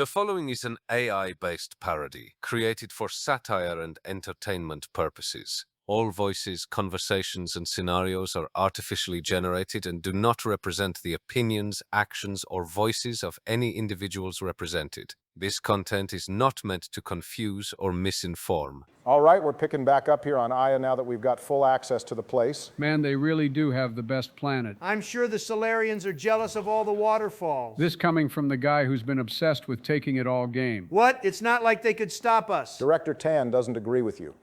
The following is an AI-based parody, created for satire and entertainment purposes. All voices, conversations, and scenarios are artificially generated and do not represent the opinions, actions, or voices of any individuals represented. This content is not meant to confuse or misinform. All right, we're picking back up here on Aya now that we've got full access to the place. Man, they really do have the best planet. I'm sure the Solarians are jealous of all the waterfalls. This coming from the guy who's been obsessed with taking it all game. What? It's not like they could stop us. Director Tan doesn't agree with you.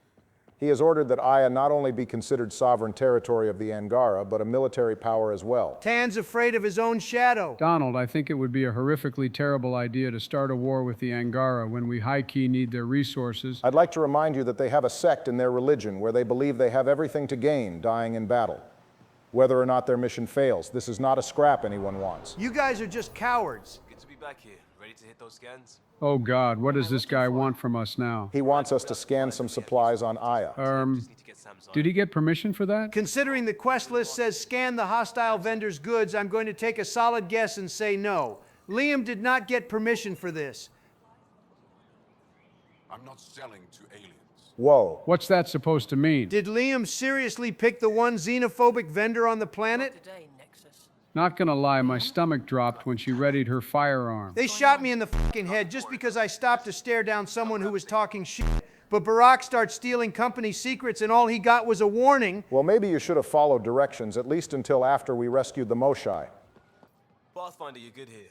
He has ordered that Aya not only be considered sovereign territory of the Angara, but a military power as well. Tan's afraid of his own shadow. Donald, I think it would be a horrifically terrible idea to start a war with the Angara when we high-key need their resources. I'd like to remind you that they have a sect in their religion where they believe they have everything to gain dying in battle, whether or not their mission fails. This is not a scrap anyone wants. You guys are just cowards. Good to be back here. Ready to hit those scans? Oh God, what does this guy want from us now? He wants us to scan some supplies on Aya. Did he get permission for that? Considering the quest list says scan the hostile vendor's goods, I'm going to take a solid guess and say no. Liam did not get permission for this. I'm not selling to aliens. Whoa. What's that supposed to mean? Did Liam seriously pick the one xenophobic vendor on the planet? Not gonna lie, my stomach dropped when she readied her firearm. They shot me in the fucking head just because I stopped to stare down someone who was talking shit. But Barack starts stealing company secrets and all he got was a warning. Well, maybe you should have followed directions, at least until after we rescued the Moshai. Pathfinder, you're good here.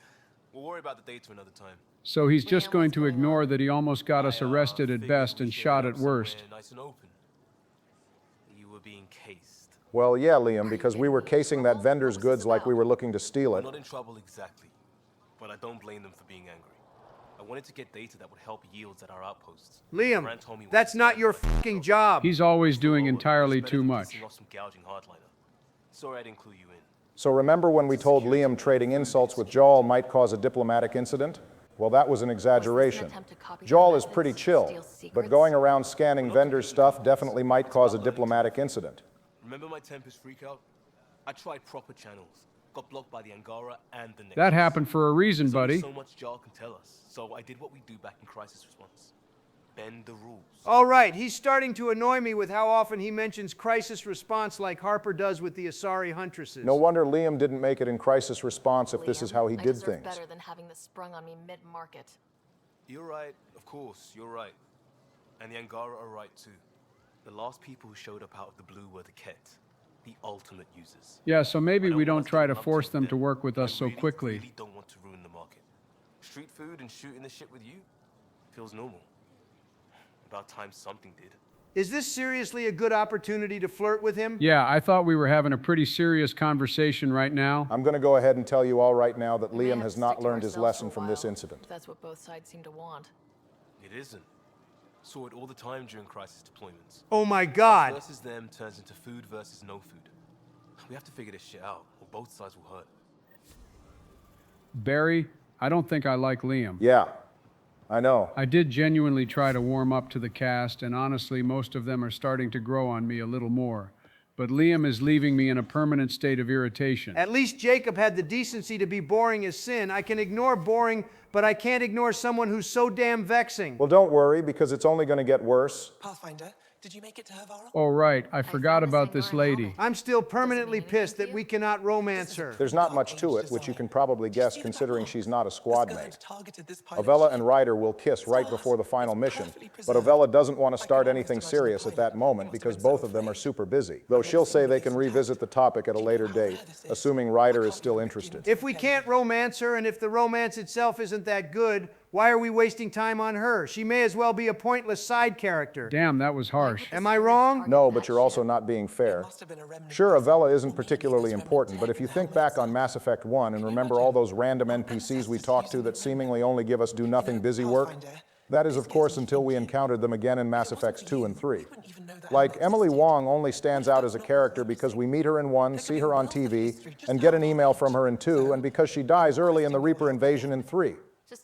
We'll worry about the data another time. So he's just going to ignore that he almost got us arrested at best and shot at worst. Nice and open. You were being cased. Well, yeah, Liam, because we were casing that vendor's goods like we were looking to steal I'm it. not in trouble exactly, but I don't blame them for being angry. I wanted to get data that would help yields at our outposts. Liam, that's not your fucking job. He's always doing entirely too much. Sorry I didn't clue you in. So remember when we told Liam trading insults with Jaal might cause a diplomatic incident? Well, that was an exaggeration. Jaal is pretty chill, but going around scanning vendors' stuff definitely might cause a diplomatic incident. Remember my Tempest freakout? I tried proper channels. Got blocked by the Angara and the Nexus. That happened for a reason, buddy. So much Jaal can tell us. So I did what we do back in crisis response. Bend the rules. All right, he's starting to annoy me with how often he mentions crisis response like Harper does with the Asari Huntresses. No wonder Liam didn't make it in crisis response if this is how he I did deserve things. better than having this sprung on me mid-market. You're right, of course, you're right. And the Angara are right too. The last people who showed up out of the blue were the Ket, the ultimate users. Yeah, so maybe we don't try to force them to work with us so quickly. I really don't want to ruin the market. Street food and shooting the shit with you feels normal. About time something did. Is this seriously a good opportunity to flirt with him? Yeah, I thought we were having a pretty serious conversation right now. I'm going to go ahead and tell you all right now that Liam has not learned his lesson from this incident. If that's what both sides seem to want. It isn't. Saw it all the time during crisis deployments. Oh my God. Us versus them turns into food versus no food. We have to figure this shit out, or both sides will hurt. Barry, I don't think I like Liam. Yeah, I know. I did genuinely try to warm up to the cast, and honestly, most of them are starting to grow on me a little more. But Liam is leaving me in a permanent state of irritation. At least Jacob had the decency to be boring as sin. I can ignore boring, but I can't ignore someone who's so damn vexing. Well, don't worry, because it's only going to get worse. Pathfinder, did you make it to Havara? Oh, right. I forgot about this lady. I'm still permanently pissed that we cannot romance her. There's not much to it, which you can probably guess considering she's not a squad mate. Avella Avella and Ryder will kiss right before the final mission, but Avella doesn't want to start anything serious at that moment because both of them are super busy, though she'll say they can revisit the topic at a later date, assuming Ryder is still interested. If we can't romance her, and if the romance itself isn't that good, why are we wasting time on her? She may as well be a pointless side character. Damn, that was harsh. Am I wrong? No, but you're also not being fair. Sure, Avella isn't particularly important, but if you think back on Mass Effect 1 and remember all those random NPCs we talked to that seemingly only give us do-nothing busy work, that is, of course, until we encountered them again in Mass Effects 2 and 3. Like, Emily Wong only stands out as a character because we meet her in 1, see her on TV, and get an email from her in 2, and because she dies early in the Reaper invasion in 3.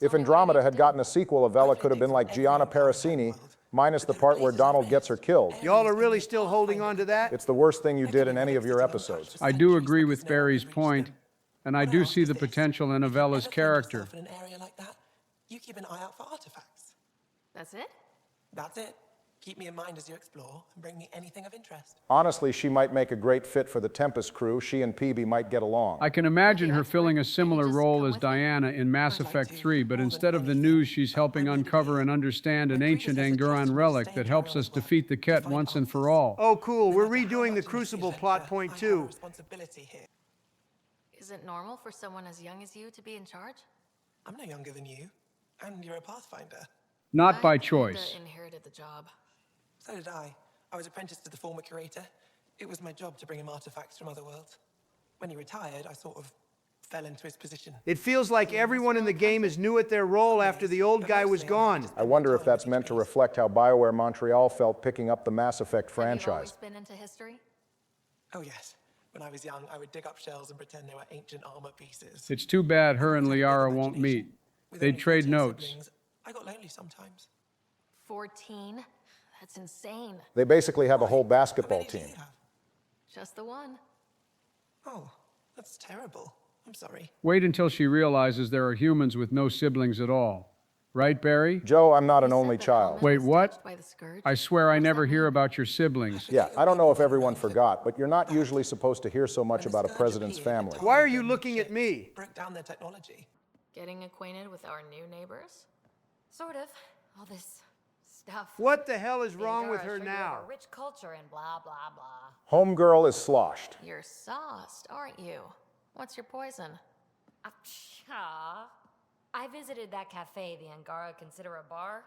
If Andromeda had gotten a sequel, Avella could have been like Gianna Parasini, minus the part where Donald gets her killed. Y'all are really still holding on to that? It's the worst thing you did in any of your episodes. I do agree with Barry's point, and I do see the potential in Avella's character. You keep an eye out for artifacts. That's it? That's it. Keep me in mind as you explore and bring me anything of interest. Honestly, she might make a great fit for the Tempest crew. She and Peavy might get along. I can imagine her expert. filling a similar Just role come as with me. Diana in Mass I'd like Effect to, 3, but more than instead of the anything. news, she's helping I'm really uncover and here. understand an My ancient predecessor Angron trusted me to relic stay that in helps Tyrell's us work defeat the to Ket find once and for answers. all. Oh, cool. No We're matter how redoing much the I'm Crucible Spectre, plot point I have a 2. responsibility here. Is it normal for someone as young as you to be in charge? I'm no younger than you, and you're a Pathfinder. Not by I kinda choice. inherited the job. So did I. I was apprenticed to the former curator. It was my job to bring him artifacts from other worlds. When he retired, I sort of fell into his position. It feels like everyone in the game is new at their role after the old guy was gone. I wonder if that's meant to reflect how BioWare Montreal felt picking up the Mass Effect Have you always franchise. been into history? Oh yes. When I was young, I would dig up shells and pretend they were ancient armor pieces. It's too bad her and With a big Liara won't imagination. meet. With They'd only trade 14 notes. siblings, I got lonely sometimes. 14? That's insane. They basically have a whole basketball How many do team. you have? Just the one. Oh, that's terrible. I'm sorry. Wait until she realizes there are humans with no siblings at all. Right, Barry? Joe, I'm not an You said only that child. Helmet Wait, was what? touched by the scourge? I swear I What does never that hear mean? about your siblings. Yeah, I don't know if everyone forgot, but you're not usually supposed to hear so much about a president's family. Why are you looking at me? Broke down their technology. Getting acquainted with our new neighbors? Sort of. All this stuff. What the hell is The wrong with Angara her sure do have now? a rich culture and blah, blah, blah. Homegirl is sloshed. You're sauced, aren't you? What's your poison? I visited that cafe the Angara consider a bar.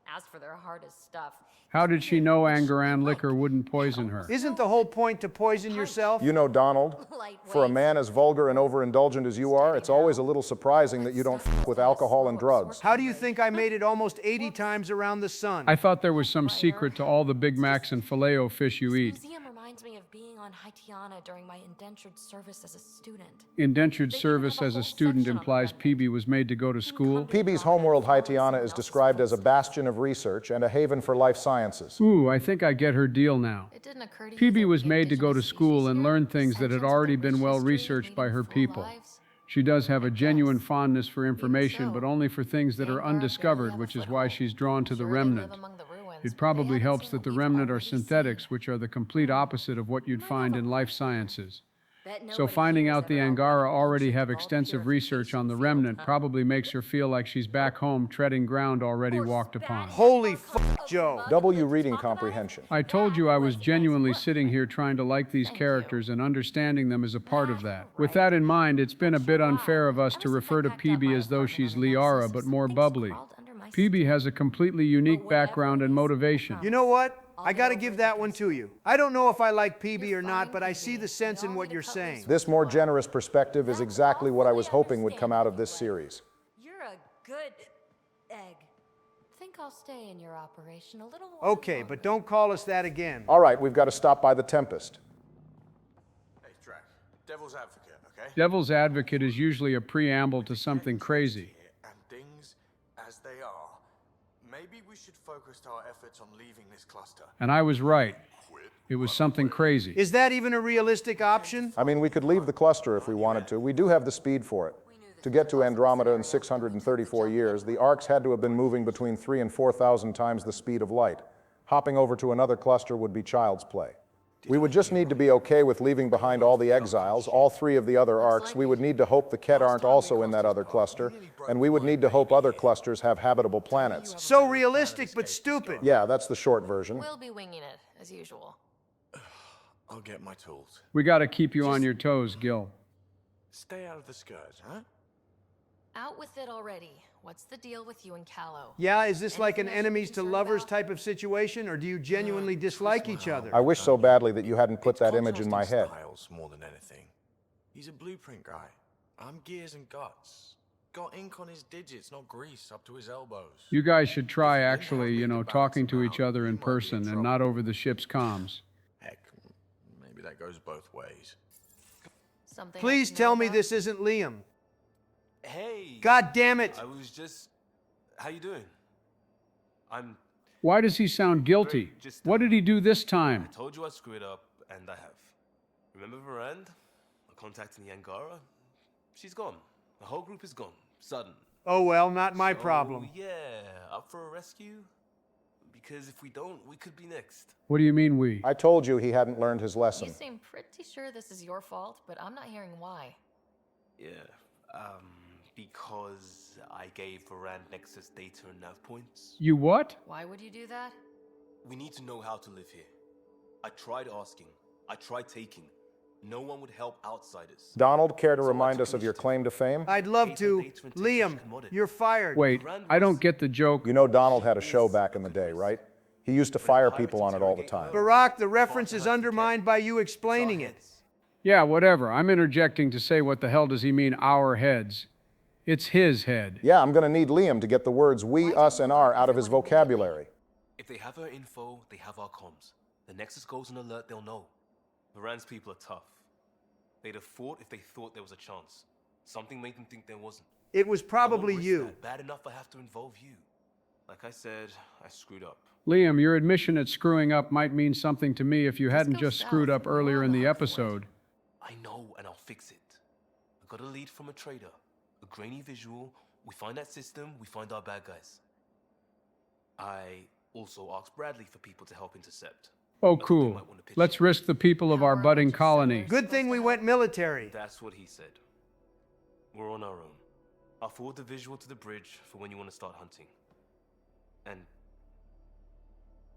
Asked for their hardest stuff. How did she know Angaran liquor wouldn't poison her? Isn't the whole point to poison yourself? You know, Donald, for a Lightweight. man as vulgar and overindulgent as you are, it's always a little surprising that you don't f with alcohol and drugs. How do you think I made it almost 80 times around the sun? I thought there was some secret to all the Big Macs and filet-o fish you eat. This museum reminds me of being on Haitiana during my indentured service as a student. Indentured service as a student implies Peavy was made to go to school. PB's homeworld Haitiana is described as a bastion of research and a haven for life sciences. Ooh, I think I get her deal now. It didn't occur to you Peavy that was the made to go to indigenous school species and here learn are things that had essentials of already the been rich well history researched by leading her full people. lives? She does have a genuine fondness for information, so. but only for things that are Angara barely undiscovered, have a which is foothold. why she's drawn to the Sure, they live remnant. among the ruins, It but probably they haven't helps seen that what the we've remnant are already seen. synthetics, which are the complete opposite of what you'd find in life sciences. So finding out the Angara already have extensive research on the remnant probably makes her feel like she's back home treading ground already walked upon. Holy f***, Joe. W reading comprehension. I told you I was genuinely sitting here trying to like these characters, and understanding them is a part of that. With that in mind, it's been a bit unfair of us to refer to Peavy as though she's Liara, but more bubbly. Peavy has a completely unique background and motivation. You know what? I gotta give that one to you. I don't know if I like PB or not, but I see the sense in what you're saying. This more generous perspective is exactly what I was hoping would come out of this series. You're a good egg. Think I'll stay in your operation a little while. Okay, but don't call us that again. All right, we've got to stop by the Tempest. Hey, Drac. Devil's advocate, okay? Devil's advocate is usually a preamble to something crazy. And things as they are. Maybe we should focus our efforts on leaving this cluster. And I was right. It was something crazy. Is that even a realistic option? I mean, we could leave the cluster if we wanted to. We do have the speed for it. To get to Andromeda in 634 years, the arcs had to have been moving between 3,000 and 4,000 times the speed of light. Hopping over to another cluster would be child's play. We would just need to be okay with leaving behind all the exiles, all 3 of the other arcs. We would need to hope the Ket aren't also in that other cluster, and we would need to hope other clusters have habitable planets. So realistic but stupid. Yeah, that's the short version. We'll be winging it, as usual. I'll get my tools. We gotta keep you on your toes, Gil. Stay out of the scourge, huh? Out with it already. What's the deal with you and Callow? Yeah, is this like an enemies to lovers type of situation, or do you genuinely dislike each other? I wish so badly that you hadn't put that image in my head. Styles more than anything. He's a blueprint guy. I'm gears and guts. Got ink on his digits, not grease up to his elbows. You guys should try actually, talking to each other in person and not over the ship's comms. Heck, maybe that goes both ways. Something Please else you know tell me about? this isn't Liam. Hey! God damn it! I was just... How you doing? I'm... Why does he sound guilty? What did he do this time? I told you I screwed up, and I have. Remember Verand? I contacted the Angara? She's gone. The whole group is gone. Sudden. Oh well, not my problem. Yeah, up for a rescue? Because if we don't, we could be next. What do you mean we? I told you he hadn't learned his You lesson. seem pretty sure this is your fault, but I'm not hearing why. Yeah, because I gave Varan Nexus data and nav points. You what? Why would you do that? We need to know how to live here. I tried asking. I tried taking. No one would help outsiders. Donald, care to So remind what us of can your we do? claim to fame? I'd love to. Data and Liam, Texas commodity. you're fired. Wait, I don't get the joke. You know Donald had a show back in the day, right? He used to fire people on it all the time. Barack, the reference is undermined by you explaining it. Yeah, whatever. I'm interjecting to say what the hell does he mean, our heads? It's his head. Yeah, I'm gonna need Liam to get the words we, us, and our out of his vocabulary. If they have our info, they have our comms. The Nexus goes on alert, they'll know. Varan's people are tough. They'd have fought if they thought there was a chance. Something made them think there wasn't. It was probably I won't risk you. that. Bad enough I have to involve you. Like I said, I screwed up. Liam, your admission at screwing up might mean something to me if you hadn't goes just screwed south. up earlier in the episode. I know, and I'll fix it. I got a lead from a trader. A grainy visual. We find that system, we find our bad guys. I also asked Bradley for people to help intercept. Oh, I thought they cool. might want to pitch Let's in. risk the people of our budding colony. Good thing we went military. That's what he said. We're on our own. I'll forward the visual to the bridge for when you want to start hunting. And...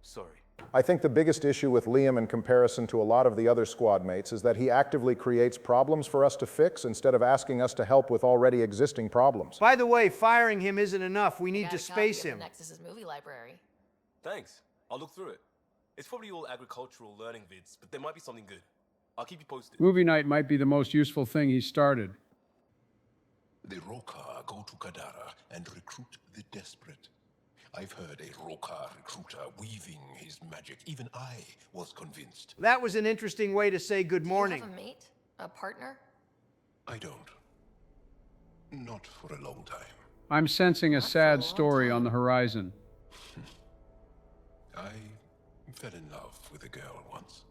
sorry. I think the biggest issue with Liam in comparison to a lot of the other squad mates is that he actively creates problems for us to fix instead of asking us to help with already existing problems. By the way, firing him isn't enough. We need Got to a copy space of him. the Nexus's movie library. Thanks. I'll look through it. It's probably all agricultural learning vids, but there might be something good. I'll keep you posted. Movie night might be the most useful thing he started. The Roka go to Kadara and recruit the desperate. I've heard a Roka recruiter weaving his magic. Even I was convinced. That was an interesting way to say good Do morning. you have a mate? A partner? I don't. Not for a long time. I'm sensing a for a sad long story time. on the horizon. I fell in love with a girl once.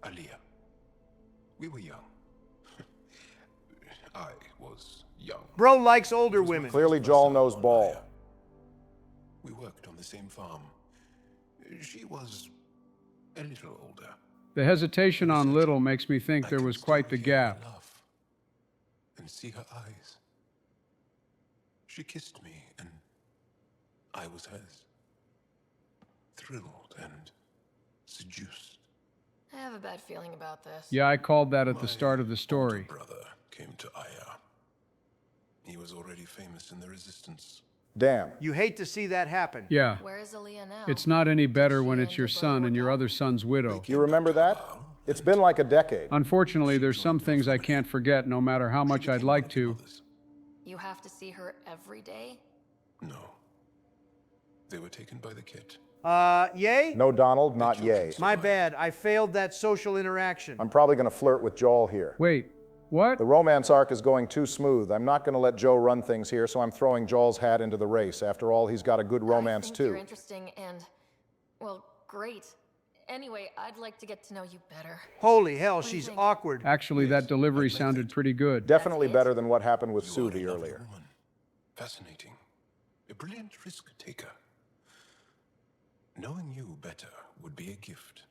Aliyah. We were young. I was young. Bro likes older women. Clearly, Joel knows ball. We worked on the same farm. She was a little older. The hesitation on little makes me think there was quite the gap. Laugh and see her eyes. She kissed me, and I was hers. Thrilled and seduced. I have a bad feeling about this. Yeah, I called that at the start of the My story. older brother came to Aya. He was already famous in the resistance. Damn. You hate to see that happen. Yeah, Where is Aaliyah now? it's not any better when She it's your and your son brother and your work out? other son's widow. You remember that? It's been like a decade. Unfortunately, there's some things I can't forget no matter how much I'd like to. You have to see her every day? No. They were taken by the kit. Yay? No, Donald, not yay. My bad. I failed that social interaction. I'm probably gonna flirt with Joel here. Wait, what? The romance arc is going too smooth. I'm not gonna let Joe run things here, so I'm throwing Joel's hat into the race. After all, he's got a good romance I think too. You're interesting and, well, great. Anyway, I'd like to get to know you better. Holy hell, do you she's think? awkward. Actually, that delivery sounded pretty good. Definitely it? better than what happened with You are a Suvi lovely earlier. woman. Fascinating. A brilliant risk taker. Knowing you better would be a gift.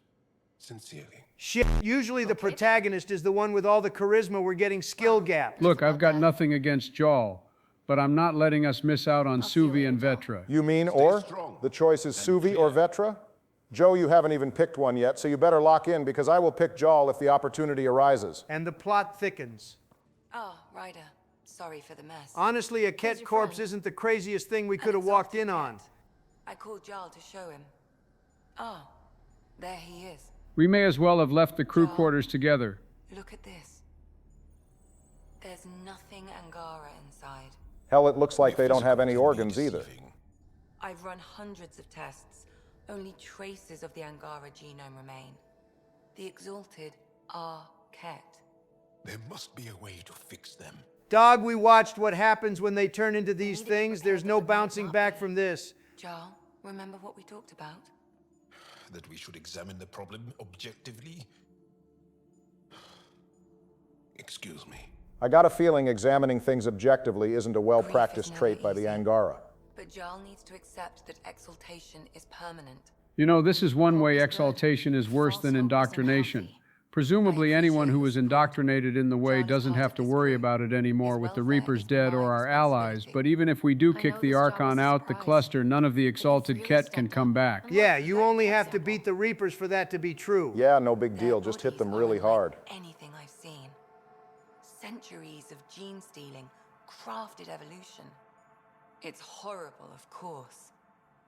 Sincerely. Shit, usually the protagonist is the one with all the charisma. We're getting skill gap. Look, I've got nothing against Joel, but I'm not letting us miss out on Suvi and Vetra. You mean or? strong The choice is Suvi or Vetra? Joe, you haven't even picked one yet, so you better lock in because I will pick Joel if the opportunity arises. And the plot thickens. Oh, Ryder. Sorry for the mess. Honestly, a Who's Ket your corpse friend? isn't the craziest thing we An could have walked exotic in on. cat. I called Jarl to show him. Oh, there he is. We may as well have left the crew quarters together. Look at this. There's nothing Angara inside. Hell, it looks like they don't have any organs either. I've run hundreds of tests. Only traces of the Angara genome remain. The Exalted are Ket. There must be a way to fix them. Dog, we watched what happens when they turn into these things. There's no bouncing back from this. Jarl, remember what we talked about? That we should examine the problem objectively? Excuse me. I got a feeling examining things objectively isn't a well-practiced trait by the Angara. But Jarl needs to accept that exaltation is permanent. You know, this is one way exaltation is worse than indoctrination. Presumably anyone who was indoctrinated in the way doesn't have to worry about it anymore with the Reapers dead or our allies, but even if we do kick the Archon out the cluster, none of the exalted Ket can come back. Yeah, you only have to beat the Reapers for that to be true. Yeah, no big deal, just hit them really hard. Anything I've seen. Centuries of gene stealing, crafted evolution. It's horrible, of course,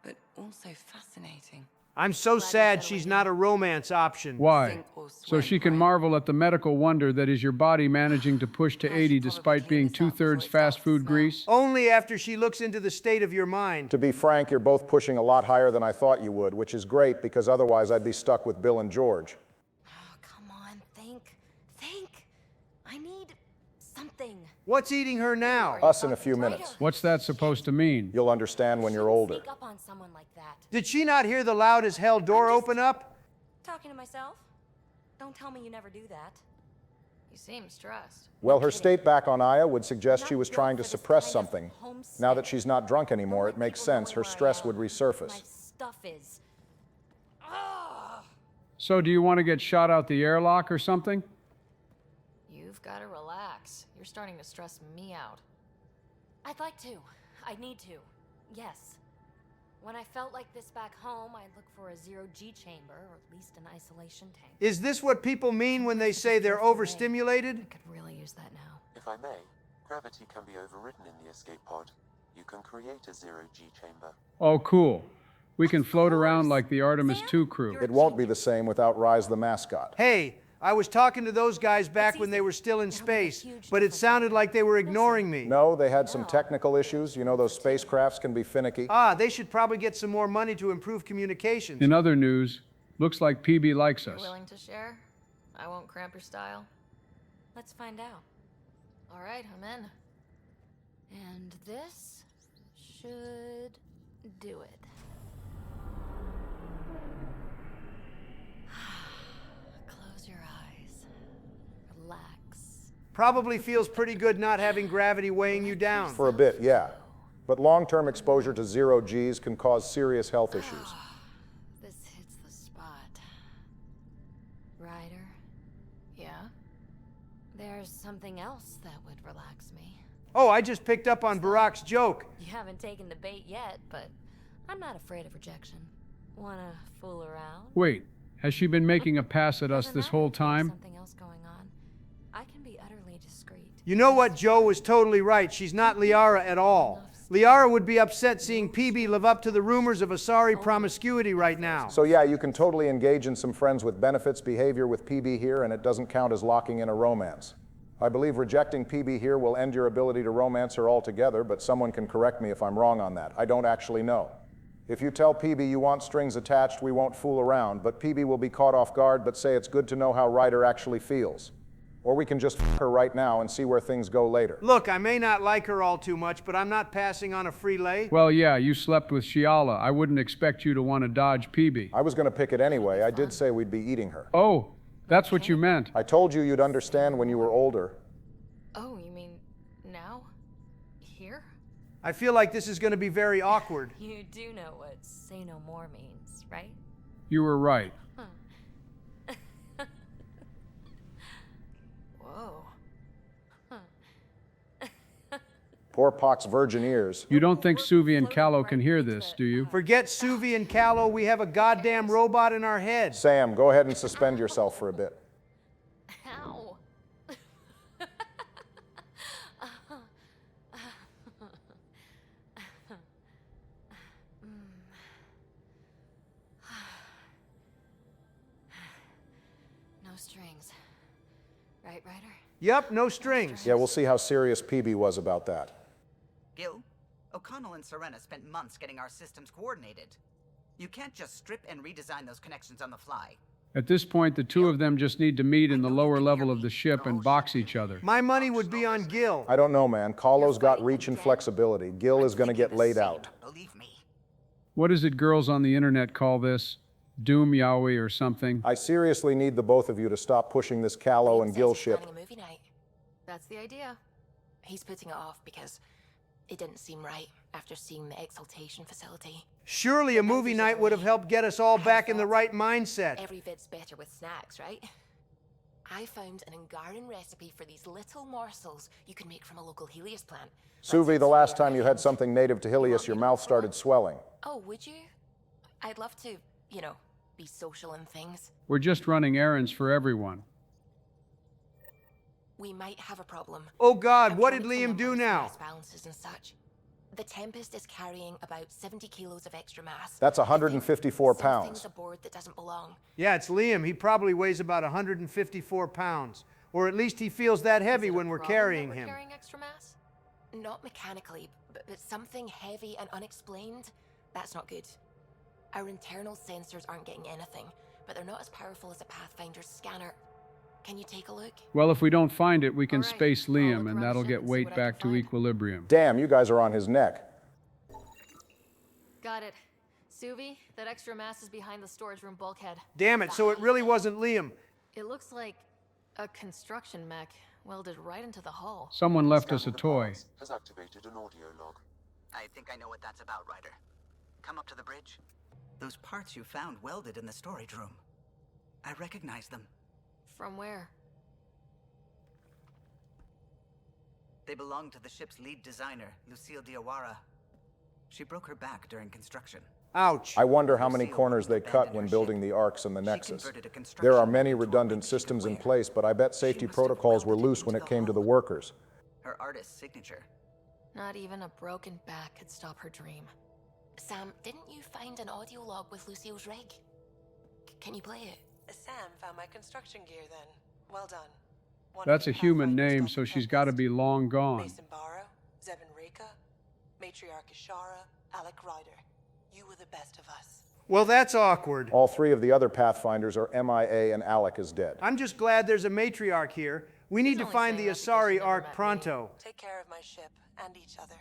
but also fascinating. I'm so sad she's not a romance option. Why? So she can marvel at the medical wonder that is your body managing to push to 80 despite being 2/3 fast food grease? Only after she looks into the state of your mind. To be frank, you're both pushing a lot higher than I thought you would, which is great because otherwise I'd be stuck with Bill and George. Oh, come on, think. I need something. What's eating her now? Us in a few minutes. What's that supposed to mean? You'll understand when you're older. Sneak up on someone like that. Did she not hear the loud as hell door open up? Talking to myself? Don't tell me you never do that. You seem stressed. Well, her state back on Aya would suggest she was trying to suppress something. Now that she's not drunk anymore, it makes sense. Her stress would My resurface. stuff is. So do you want to get shot out the airlock or something? You've got to relax. You're starting to stress me out. I'd like to. I need to. Yes. When I felt like this back home, I'd look for a zero-G chamber, or at least an isolation tank. Is this what people mean when they say they're overstimulated? I could really use that now. If I may, gravity can be overridden in the escape pod. You can create a zero-G chamber. Oh, cool. We can float around like the Artemis II crew. It won't be the same without Rise the mascot. Hey, I was talking to those guys back when they were still in space, but it sounded like they were ignoring me. No, they had some technical issues. You know, those spacecrafts can be finicky. They should probably get some more money to improve communications. In other news, looks like PB likes us. Willing to share? I won't cramp your style. Let's find out. All right, I'm in. And this should do it. Close your eyes. Relax. Probably feels pretty good not having gravity weighing you down. For a bit, yeah. But long-term exposure to zero Gs can cause serious health issues. This hits the spot. Ryder, Yeah? there's something else that would relax me. Oh, I just picked up on Barack's joke. You haven't taken the bait yet, but I'm not afraid of rejection. Wanna fool around? Wait, has she been making a pass at us Doesn't this matter whole if there's time? something else going on. I can be utterly discreet. You know what? Joe was totally right. She's not Liara at all. Liara would be upset seeing PB live up to the rumors of a sorry promiscuity right now. So yeah, you can totally engage in some friends with benefits behavior with PB here, and it doesn't count as locking in a romance. I believe rejecting PB here will end your ability to romance her altogether, but someone can correct me if I'm wrong on that. I don't actually know. If you tell PB you want strings attached, we won't fool around, but PB will be caught off guard but say it's good to know how Ryder actually feels. Or we can just f her right now and see where things go later. Look, I may not like her all too much, but I'm not passing on a free lay. Well, yeah, you slept with Shiala. I wouldn't expect you to want to dodge PB. I was going to pick it anyway. I did say we'd be eating her. Oh, that's what you meant. I told you you'd understand when you were older. Oh, you mean now? Here? I feel like this is going to be very awkward. You do know what say no more means, right? You were right. Whoa. Poor Pox's virgin ears. You don't think Suvi and Callow can hear this, do you? Forget Suvi and Callow, we have a goddamn robot in our head. Sam, go ahead and suspend yourself for a bit. Ow. No strings. Right, Ryder? Yep, no strings. Yeah, we'll see how serious PB was about that. Gil, O'Connell and Serena spent months getting our systems coordinated. You can't just strip and redesign those connections on the fly. At this point, the two of them just need to meet in the lower level of the ship and box each other. My money would be on Gil. I don't know, man. Kahlo's got reach and flexibility. Gil is going to get laid out. Believe me. What is it girls on the internet call this? Doom Yowie or something? I seriously need the both of you to stop pushing this Callow and Gil ship. That's the idea. He's putting it off because it didn't seem right after seeing the exaltation facility. Surely a movie night would have helped get us all back in the right mindset. Every bit's better with snacks, right? I found an Angaran recipe for these little morsels you can make from a local Helios plant. Suvi, the last time you had something native to Helios, your mouth started swelling. Oh, would you? I'd love to, you know, be social and things. We're just running errands for everyone. We might have a problem. Oh God, what did Liam do now? Balances and such. The Tempest is carrying about 70 kilos of extra mass. That's 154 pounds. Something's aboard that doesn't belong. Yeah, it's Liam. He probably weighs about 154 pounds. Or at least he feels that heavy when we're carrying him. Carrying extra mass? Not mechanically, but something heavy and unexplained. That's not good. Our internal sensors aren't getting anything, but they're not as powerful as a Pathfinder's scanner. Can you take a look? Well, if we don't find it, we can space Liam, and that'll get weight back to equilibrium. Damn, you guys are on his neck. Got it. Suvi, that extra mass is behind the storage room bulkhead. Damn it, so it really wasn't Liam. It looks like a construction mech welded right into the hull. Someone left us a toy. Has activated an audio log. I think I know what that's about, Ryder. Come up to the bridge. Those parts you found welded in the storage room. I recognize them. From where? They belong to the ship's lead designer, Lucille Diawara. She broke her back during construction. Ouch. I wonder how many corners they cut when building the arcs and the Nexus. There are many redundant systems in place, but I bet safety protocols were loose when it came to the workers. Her artist's signature. Not even a broken back could stop her dream. Sam, didn't you find an audio log with Lucille's rig? Can you play it? Sam found my construction gear then. Well done. That's a human name, so she's got to be long gone. Mason Barrow, Zevin Reka, Matriarch Ishara, Alec Ryder. You were the best of us. Well, that's awkward. All three of the other Pathfinders are MIA and Alec is dead. I'm just glad there's a matriarch here. We need to find the Asari Ark pronto. Take care of my ship and each other.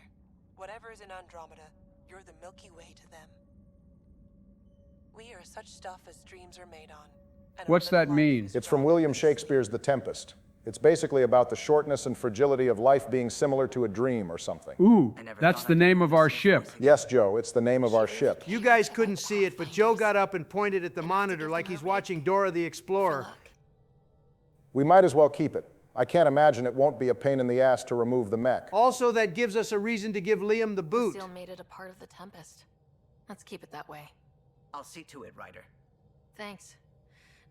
Whatever is in Andromeda, you're the Milky Way to them. We are such stuff as dreams are made on. What's that mean? It's from William Shakespeare's The Tempest. It's basically about the shortness and fragility of life being similar to a dream or something. Ooh, that's the name of our ship. Yes, Joe, it's the name of our ship. You guys couldn't see it, but Joe got up and pointed at the monitor like he's watching Dora the Explorer. We might as well keep it. I can't imagine it won't be a pain in the ass to remove the mech. Also, that gives us a reason to give Liam the boot. Lucille made it a part of the Tempest. Let's keep it that way. I'll see to it, Ryder. Thanks.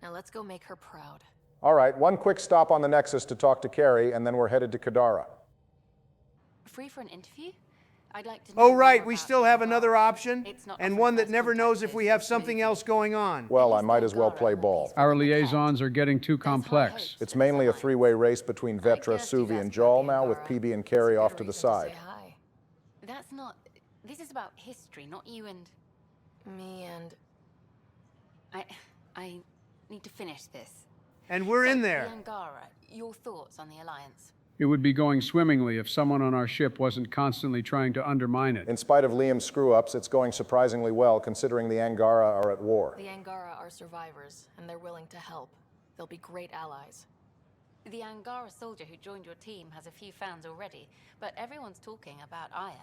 Now let's go make her proud. All right, one quick stop on the Nexus to talk to Carrie, and then we're headed to Kadara. Free for an interview? I'd like to know Oh, right, more we about still have another option, It's not and often one that first never knows if contact we have something else going on. Well, I might as well play ball. Our liaisons are getting too complex. It's mainly a three-way race between Vetra, Suvi, and Jal now, with PB and Carrie off to the side. Hi. That's not... This is about history, not you and... Me and... I need to finish this. And we're in there. The Angara, your thoughts on the Alliance? It would be going swimmingly if someone on our ship wasn't constantly trying to undermine it. In spite of Liam's screw-ups, it's going surprisingly well, considering the Angara are at war. The Angara are survivors, and they're willing to help. They'll be great allies. The Angara soldier who joined your team has a few fans already, but everyone's talking about Aya.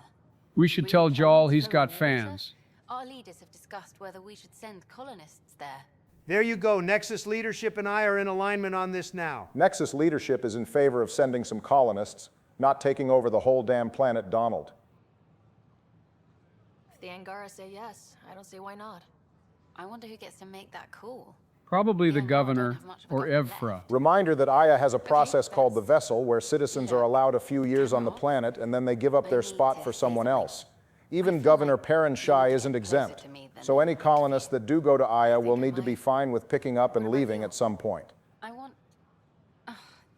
We should tell Jal he's got fans. Our leaders have discussed whether we should send colonists there. There you go. Nexus leadership and I are in alignment on this now. Nexus leadership is in favor of sending some colonists, not taking over the whole damn planet Donald. If the Angara say yes, I don't see why not. I wonder who gets to make that call. Probably the governor or Evfra. Reminder that Aya has a process called the Vessel, where citizens are allowed a few years on the planet and then they give up their spot for someone else. Even Governor Perrenshai isn't exempt. So any colonists that do go to Aya will need to be fine with picking up and leaving at some point.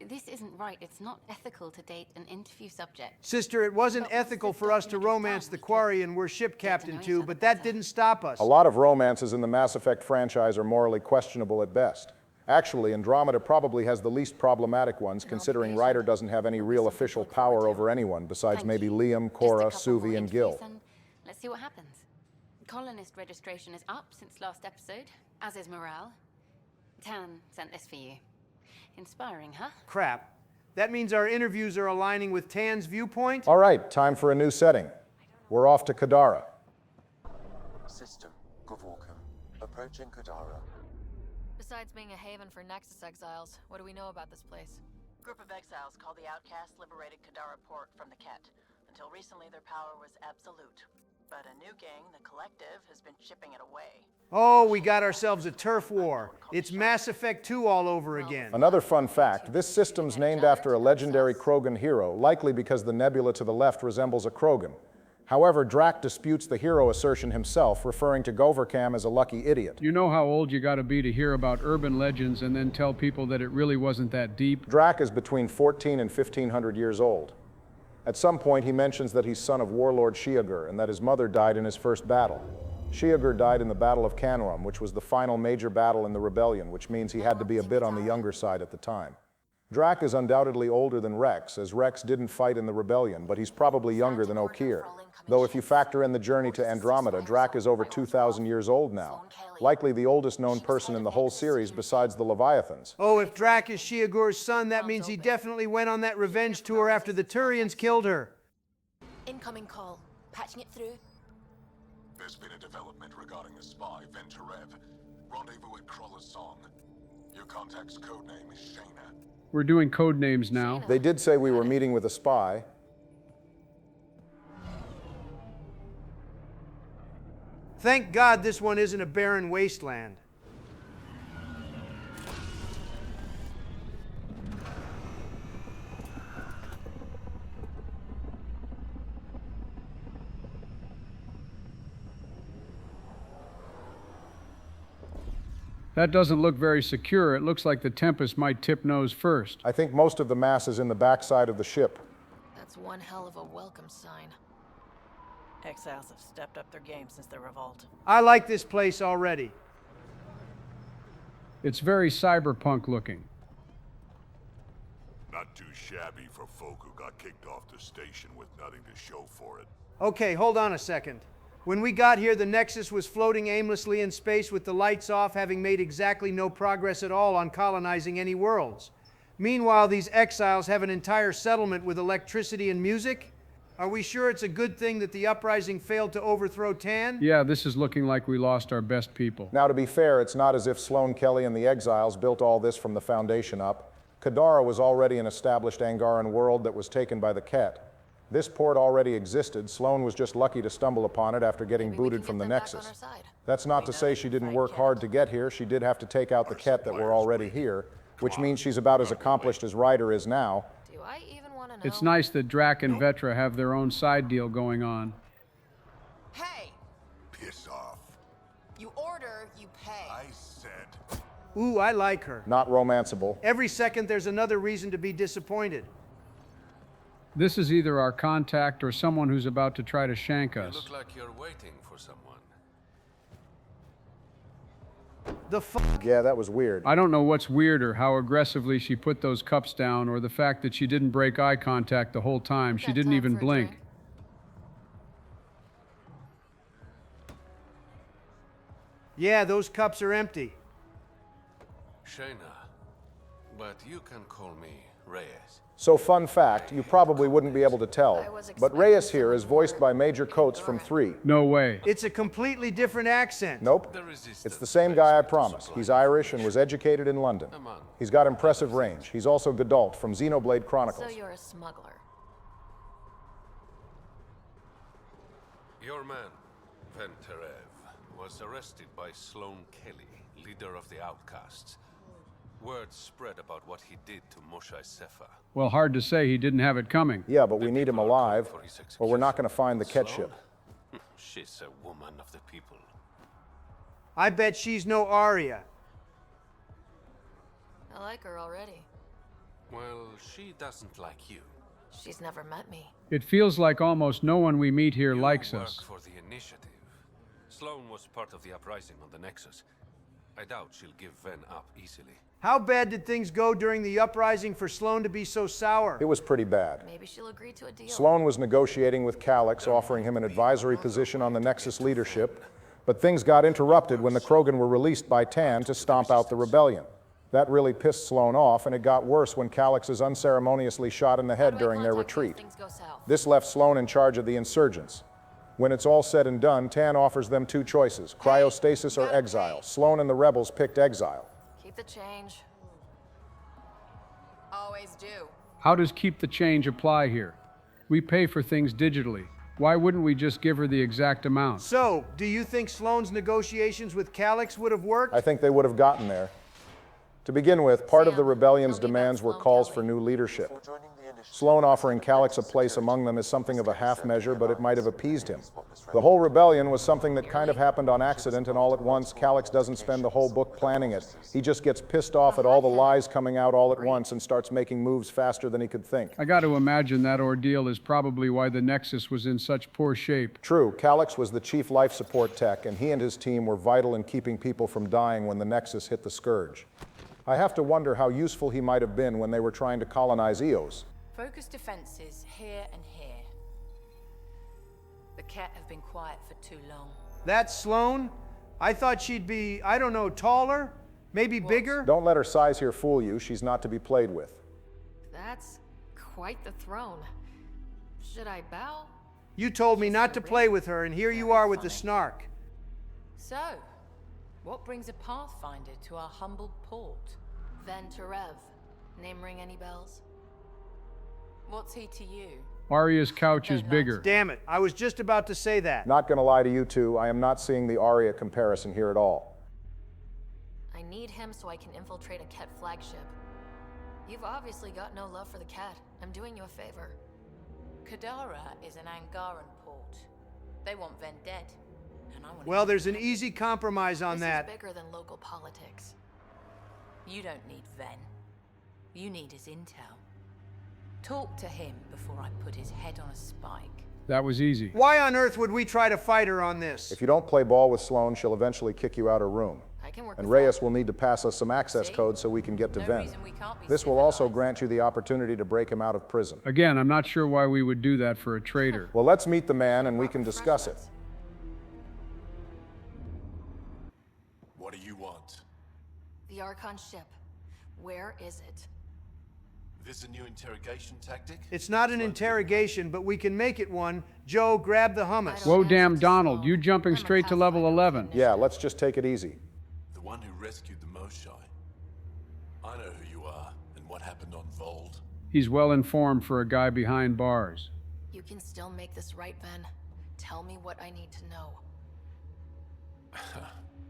This isn't right. It's not ethical to date an interview subject. Sister, it wasn't ethical for us to romance the Quarian we're ship captain to, but that didn't stop us. A lot of romances in the Mass Effect franchise are morally questionable at best. Actually, Andromeda probably has the least problematic ones, considering Ryder doesn't have any real official power over anyone, besides maybe Liam, Cora, Suvi, and Gil. Let's see what happens. Colonist registration is up since last episode, as is morale. Tan sent this for you. Inspiring, huh? Crap. That means our interviews are aligning with Tan's viewpoint? All right, time for a new setting. We're off to Kadara. System, Gavorkum. Approaching Kadara. Besides being a haven for Nexus exiles, what do we know about this place? Group of exiles called the Outcasts liberated Kadara Port from the Ket. Until recently, their power was absolute. But a new gang, the Collective, has been chipping it away. Oh, we got ourselves a turf war. It's Mass Effect 2 all over again. Another fun fact, this system's named after a legendary Krogan hero, likely because the nebula to the left resembles a Krogan. However, Drac disputes the hero assertion himself, referring to Govercam as a lucky idiot. You know how old you gotta be to hear about urban legends and then tell people that it really wasn't that deep? Drac is between 14 and 1500 years old. At some point, he mentions that he's son of Warlord Shiagur and that his mother died in his first battle. Shiagur died in the Battle of Canrum, which was the final major battle in the rebellion, which means he had to be a bit on the younger side at the time. Drac is undoubtedly older than Rex, as Rex didn't fight in the rebellion, but he's probably younger than Okeer. Though if you factor in the journey to Andromeda, Drac is over 2,000 years old now. Likely the oldest known person in the whole series besides the Leviathans. Oh, if Drac is Shiagur's son, that means he definitely went on that revenge tour after the Turians killed her. Incoming call. Patching it through. There's been a development regarding a spy, Venturev. Rendezvous at Kroller's Song. Your contact's codename is Shayna. We're doing code names now. They did say we were meeting with a spy. Thank God this one isn't a barren wasteland. That doesn't look very secure. It looks like the Tempest might tip nose first. I think most of the mass is in the backside of the ship. That's one hell of a welcome sign. Exiles have stepped up their game since the revolt. I like this place already. It's very cyberpunk looking. Not too shabby for folk who got kicked off the station with nothing to show for it. Okay, hold on a second. When we got here, the Nexus was floating aimlessly in space with the lights off, having made exactly no progress at all on colonizing any worlds. Meanwhile, these exiles have an entire settlement with electricity and music. Are we sure it's a good thing that the uprising failed to overthrow Tan? Yeah, this is looking like we lost our best people. Now, to be fair, it's not as if Sloane Kelly and the Exiles built all this from the foundation up. Kadara was already an established Angaran world that was taken by the Ket. This port already existed. Sloane was just lucky to stumble upon it after getting booted from the Nexus. That's not to say she didn't work hard to get here. She did have to take out the Ket that were already here, which means she's about as accomplished as Ryder is now. Do I even want to know? It's nice that Drac and Vetra have their own side deal going on. Hey! Piss off. You order, you pay. I said. Ooh, I like her. Not romanceable. Every second there's another reason to be disappointed. This is either our contact or someone who's about to try to shank us. You look like you're waiting for someone. The fuck? Yeah, that was weird. I don't know what's weirder, how aggressively she put those cups down or the fact that she didn't break eye contact the whole time. She didn't even blink. Yeah, those cups are empty. Shayna, but you can call me Reyes. So fun fact, you probably wouldn't be able to tell, but Reyes here is voiced by Major Coates from 3. No way. It's a completely different accent. Nope. It's the same guy, I promise. He's Irish and was educated in London. He's got impressive range. He's also Gadalt from Xenoblade Chronicles. So you're a smuggler. Your man, Venturev, was arrested by Sloane Kelly, leader of the Outcasts. Word spread about what he did to Moshe Sefa. Well, hard to say. He didn't have it coming. Yeah, but we need him alive, or we're not going to find the Ket ship. She's a woman of the people. I bet she's no Arya. I like her already. Well, she doesn't like you. She's never met me. It feels like almost no one we meet here likes us. For the initiative. Sloane was part of the uprising on the Nexus. I doubt she'll give Ven up easily. How bad did things go during the uprising for Sloane to be so sour? It was pretty bad. Maybe she'll agree to a deal. Sloane was negotiating with Calyx, offering him an advisory position on the Nexus leadership, but things got interrupted when the Krogan were released by Tan to stomp out the rebellion. That really pissed Sloan off, and it got worse when Calix is unceremoniously shot in the head during their retreat. This left Sloan in charge of the insurgents. When it's all said and done, Tan offers them two choices, cryostasis or exile. Sloan and the rebels picked exile. Keep the change. Always do. How does keep the change apply here? We pay for things digitally. Why wouldn't we just give her the exact amount? So, do you think Sloan's negotiations with Calix would have worked? I think they would have gotten there. To begin with, part of the rebellion's demands were calls for new leadership. Sloan offering Calix a place among them is something of a half measure, but it might have appeased him. The whole rebellion was something that kind of happened on accident, and all at once, Calix doesn't spend the whole book planning it. He just gets pissed off at all the lies coming out all at once and starts making moves faster than he could think. I got to imagine that ordeal is probably why the Nexus was in such poor shape. True, Calix was the chief life support tech, and he and his team were vital in keeping people from dying when the Nexus hit the Scourge. I have to wonder how useful he might have been when they were trying to colonize Eos. Focus defenses here and here. The Ket have been quiet for too long. That's Sloan? I thought she'd be, I don't know, taller? Maybe bigger? Don't let her size here fool you. She's not to be played with. That's quite the throne. Should I bow? You told me not to play with her, and here you are with the snark. So, what brings a Pathfinder to our humble port? Venturev. Name ring any bells? What's he to you? Arya's couch is bigger. Damn it, I was just about to say that. Not gonna lie to you two, I am not seeing the Arya comparison here at all. I need him so I can infiltrate a Ket flagship. You've obviously got no love for the Ket. I'm doing you a favor. Kadara is an Angaran port. They want Ven dead. And I want Well, there's an easy compromise on that. This is bigger than local politics. You don't need Ven. You need his intel. Talk to him before I put his head on a spike. That was easy. Why on earth would we try to fight her on this? If you don't play ball with Sloan, she'll eventually kick you out her room. And Reyes will need to pass us some access codes so we can get to Ven. This will also grant you the opportunity to break him out of prison. Again, I'm not sure why we would do that for a traitor. Well, let's meet the man and we can discuss it. What do you want? The Archon ship. Where is it? This a new interrogation tactic? It's not an interrogation, but we can make it one. Joe, grab the hummus. Whoa, damn Donald, you jumping straight to level 11. Yeah, let's just take it easy. The one who rescued the Moshai. I know who you are and what happened on Vold. He's well informed for a guy behind bars. You can still make this right, Ben. Tell me what I need to know.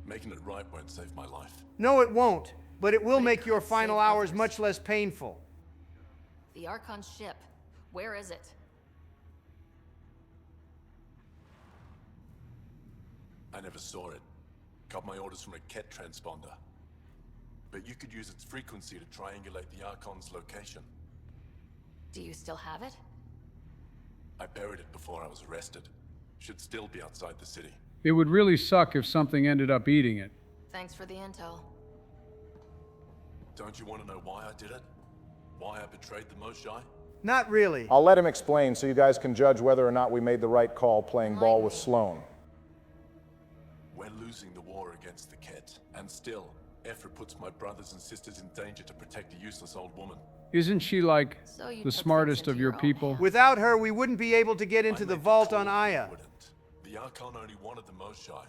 Making it right won't save my life. No, it won't, but it will make your final hours much less painful. The Archon ship. Where is it? I never saw it. Got my orders from a Ket transponder. But you could use its frequency to triangulate the Archon's location. Do you still have it? I buried it before I was arrested. Should still be outside the city. It would really suck if something ended up eating it. Thanks for the intel. Don't you want to know why I did it? Why I betrayed the Moshai? Not really. I'll let him explain so you guys can judge whether or not we made the right call playing ball with Sloan. We're losing the war against the Ket, and still, Ephra puts my brothers and sisters in danger to protect a useless old woman. Isn't she like the smartest of your people? Without her, we wouldn't be able to get into the vault on Aya. The Archon only wanted the Moshai.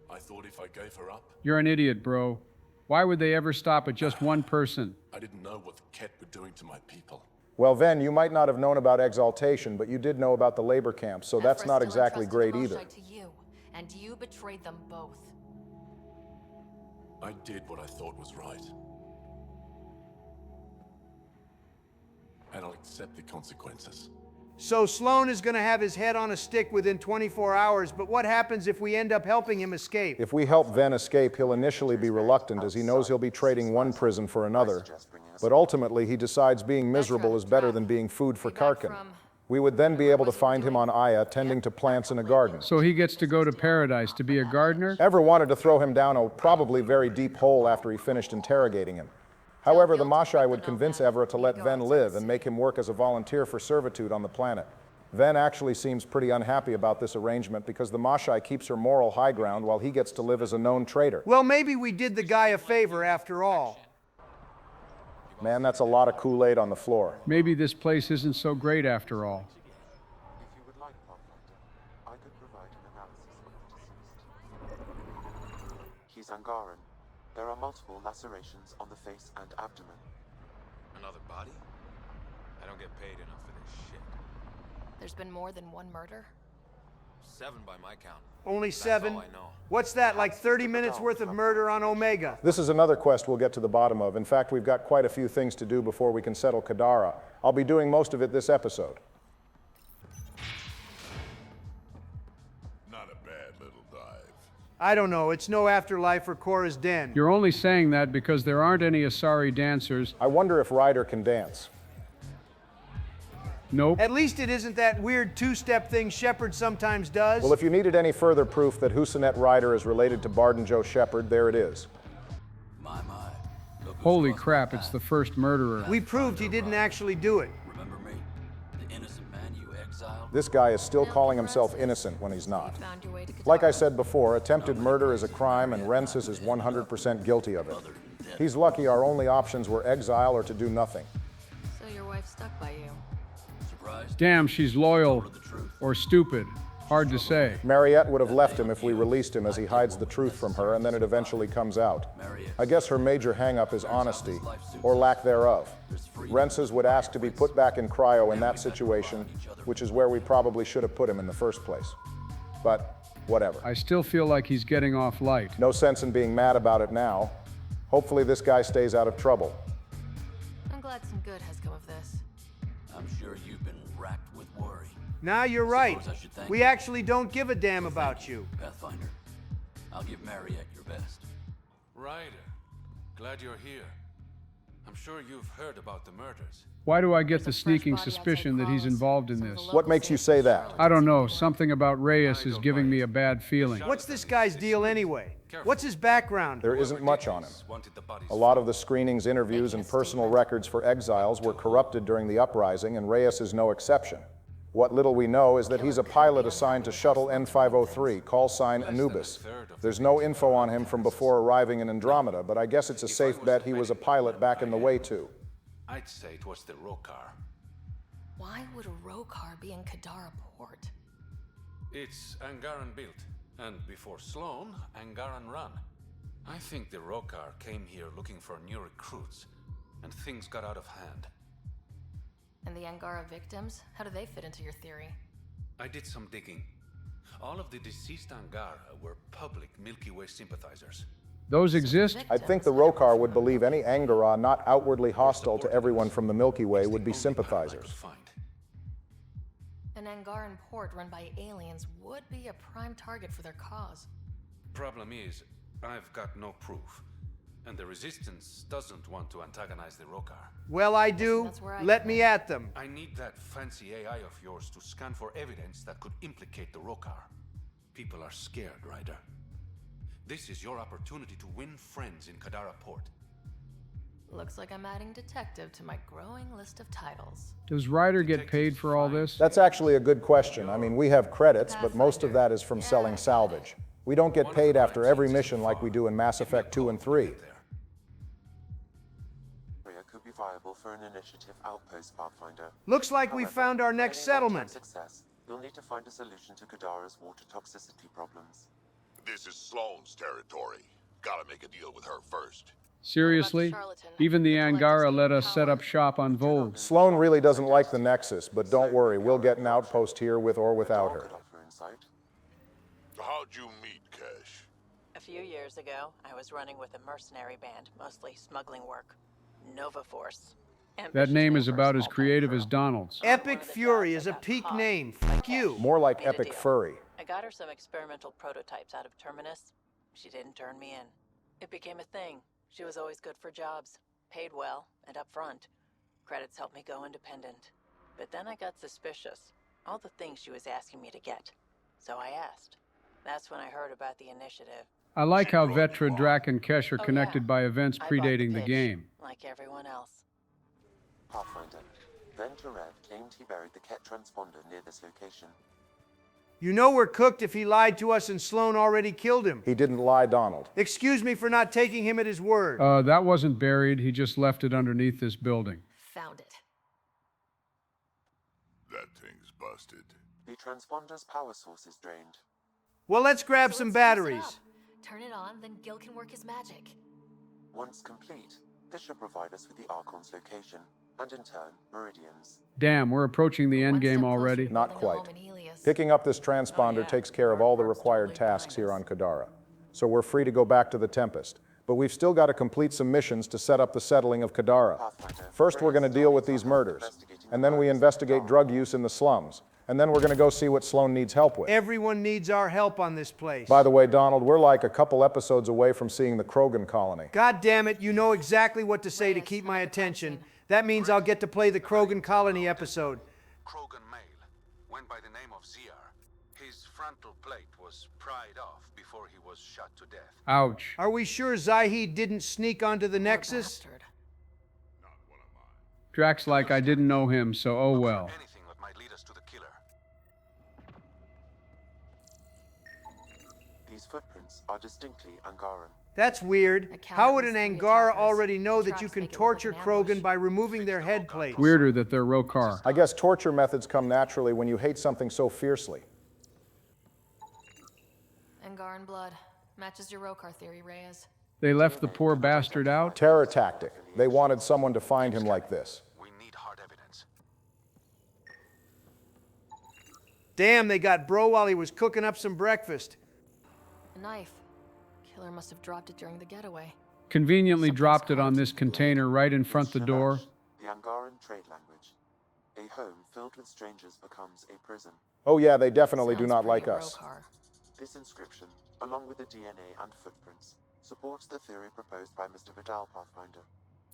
I thought if I gave her up... You're an idiot, bro. Why would they ever stop at just one person? I didn't know what the Ket were doing to my people. Well, Ven, you might not have known about Exaltation, but you did know about the labor camps, so that's not exactly great either. To you, and you betrayed them both. I did what I thought was right. And I'll accept the consequences. So Sloan is going to have his head on a stick within 24 hours, but what happens if we end up helping him escape? If we help Ven escape, he'll initially be reluctant as he knows he'll be trading one prison for another. But ultimately, he decides being miserable is better than being food for Karkin. We would then be able to find him on Aya, tending to plants in a garden. So he gets to go to paradise to be a gardener? Ever wanted to throw him down a probably very deep hole after he finished interrogating him. However, the Moshai would convince Evra to let Ven live and make him work as a volunteer for servitude on the planet. Ven actually seems pretty unhappy about this arrangement because the Moshai keeps her moral high ground while he gets to live as a known traitor. Well, maybe we did the guy a favor after all. Man, that's a lot of Kool-Aid on the floor. Maybe this place isn't so great after all. If you would like, Pathfinder, I could provide an analysis of the deceased. He's Angaran. There are multiple lacerations on the face and abdomen. Another body? I don't get paid enough for this shit. There's been more than one murder? 7 by my count. Only That's 7? all I know. What's that, like 30 minutes worth of murder on Omega? This is another quest we'll get to the bottom of. In fact, we've got quite a few things to do before we can settle Kadara. I'll be doing most of it this episode. Not a bad little dive. I don't know, it's no afterlife for Korra's Den. You're only saying that because there aren't any Asari dancers. I wonder if Ryder can dance. Nope. At least it isn't that weird two-step thing Shepard sometimes does. Well, if you needed any further proof that Husanet Ryder is related to Barden Joe Shepard, there it is. Holy crap, it's the first murderer. We proved he didn't actually do it. Remember me? The innocent man you exiled? This guy is still calling himself innocent when he's not. Like I said before, attempted murder is a crime and Rensis is 100% guilty of it. He's lucky our only options were exile or to do nothing. So your wife stuck by you. Damn, she's loyal. Or stupid. Hard to say. Mariette would have left him if we released him as he hides the truth from her and then it eventually comes out. I guess her major hang-up is honesty, or lack thereof. Rensis would ask to be put back in cryo in that situation, which is where we probably should have put him in the first place. But whatever. I still feel like he's getting off light. No sense in being mad about it now. Hopefully this guy stays out of trouble. I'm glad some good has come of this. I'm sure you've been racked with worry. Now you're right. We actually don't give a damn about you. Pathfinder, I'll give Mariette your best. Ryder, glad you're here. I'm sure you've heard about the murders. Why do I get the sneaking suspicion that he's involved in this? What makes you say that? I don't know. Something about Reyes is giving me a bad feeling. What's this guy's deal anyway? What's his background? There isn't much on him. A lot of the screenings, interviews, and personal records for exiles were corrupted during the uprising, and Reyes is no exception. What little we know is that he's a pilot assigned to Shuttle N503, call sign Anubis. There's no info on him from before arriving in Andromeda, but I guess it's a safe bet he was a pilot back in the way too. I'd say it was the Rokar. Why would a Rokar be in Kadara port? It's Angaran built, and before Sloan, Angaran run. I think the Rokar came here looking for new recruits, and things got out of hand. And the Angara victims? How do they fit into your theory? I did some digging. All of the deceased Angara were public Milky Way sympathizers. Those exist? I think the Rokar would believe any Angara not outwardly hostile to everyone from the Milky Way would be sympathizers. An Angaran port run by aliens would be a prime target for their cause. Problem is, I've got no proof, and the Resistance doesn't want to antagonize the Rokar. Well, I do. Let me at them. I need that fancy AI of yours to scan for evidence that could implicate the Rokar. People are scared, Ryder. This is your opportunity to win friends in Kadara Port. Looks like I'm adding detective to my growing list of titles. Does Ryder get paid for all this? That's actually a good question. I mean, we have credits, but most of that is from selling salvage. We don't get paid after every mission like we do in Mass Effect 2 and 3. Could be viable for an initiative outpost, Pathfinder. Looks like we found our next settlement. Success. You'll need to find a solution to Kadara's water toxicity problems. This is Sloane's territory. Gotta make a deal with her first. Seriously? Even the Angara let us set up shop on Vold. Sloane really doesn't like the Nexus, but don't worry, we'll get an outpost here with or without her. How'd you meet, Cash? A few years ago, I was running with a mercenary band, mostly smuggling work. Nova Force. That name is about as creative as Donald's. Epic Fury is a peak name. Fuck you. More like Epic Furry. I got her some experimental prototypes out of Terminus. She didn't turn me in. It became a thing. She was always good for jobs, paid well, and upfront. Credits helped me go independent. But then I got suspicious. All the things she was asking me to get. So I asked. That's when I heard about the initiative. I like how Vetra, Drac, and Kesh are connected by events predating the game. Like everyone else. Pathfinder, Venturev claimed he buried the Ket transponder near this location. You know we're cooked if he lied to us and Sloan already killed him. He didn't lie, Donald. Excuse me for not taking him at his word. That wasn't buried. He just left it underneath this building. Found it. That thing's busted. The transponder's power source is drained. Well, let's grab some batteries. Turn it on, then Gil can work his magic. Once complete, this should provide us with the Archon's location, and in turn, meridians. Damn, we're approaching the endgame already. Not quite. Picking up this transponder takes care of all the required tasks here on Kadara. So we're free to go back to the Tempest. But we've still got to complete some missions to set up the settling of Kadara. First, we're going to deal with these murders. And then we investigate drug use in the slums. And then we're going to go see what Sloan needs help with. Everyone needs our help on this place. By the way, Donald, we're like a couple episodes away from seeing the Krogan colony. God damn it, you know exactly what to say to keep my attention. That means I'll get to play the Krogan colony episode. Krogan male went by the name of ZR. His frontal plate was pried off before he was shot to death. Ouch. Are we sure Zahid didn't sneak onto the Nexus? Drax like I didn't know him, so oh well. Anything that might lead us to the killer. These footprints are distinctly Angaran. That's weird. How would an Angara already know that you can torture Krogan by removing their head plates? Weirder that they're Rokar. I guess torture methods come naturally when you hate something so fiercely. Angaran blood. Matches your Rokar theory, Reyes. They left the poor bastard out? Terror tactic. They wanted someone to find him like this. We need hard evidence. Damn, they got Bro while he was cooking up some breakfast. A knife. Killer must have dropped it during the getaway. Conveniently dropped it on this container right in front the door. The Angaran trade language. A home filled with strangers becomes a prison. Oh yeah, they definitely do not like us. This inscription, along with the DNA and footprints, supports the theory proposed by Mr. Vidal, Pathfinder.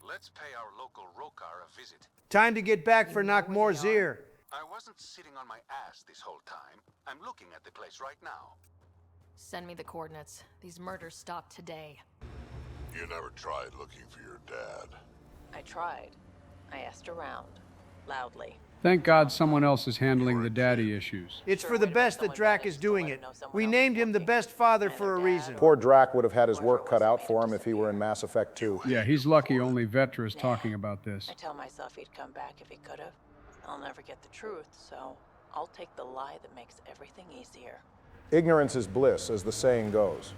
Let's pay our local Rokar a visit. Time to get back for Nakmor Zir. I wasn't sitting on my ass this whole time. I'm looking at the place right now. Send me the coordinates. These murders stopped today. You never tried looking for your dad. I tried. I asked around. Loudly. Thank God someone else is handling the daddy issues. It's for the best that Drac is doing it. We named him the best father for a reason. Poor Drac would have had his work cut out for him if he were in Mass Effect 2. Yeah, he's lucky only Vetra is talking about this. I tell myself he'd come back if he could have. I'll never get the truth, so I'll take the lie that makes everything easier. Ignorance is bliss, as the saying goes.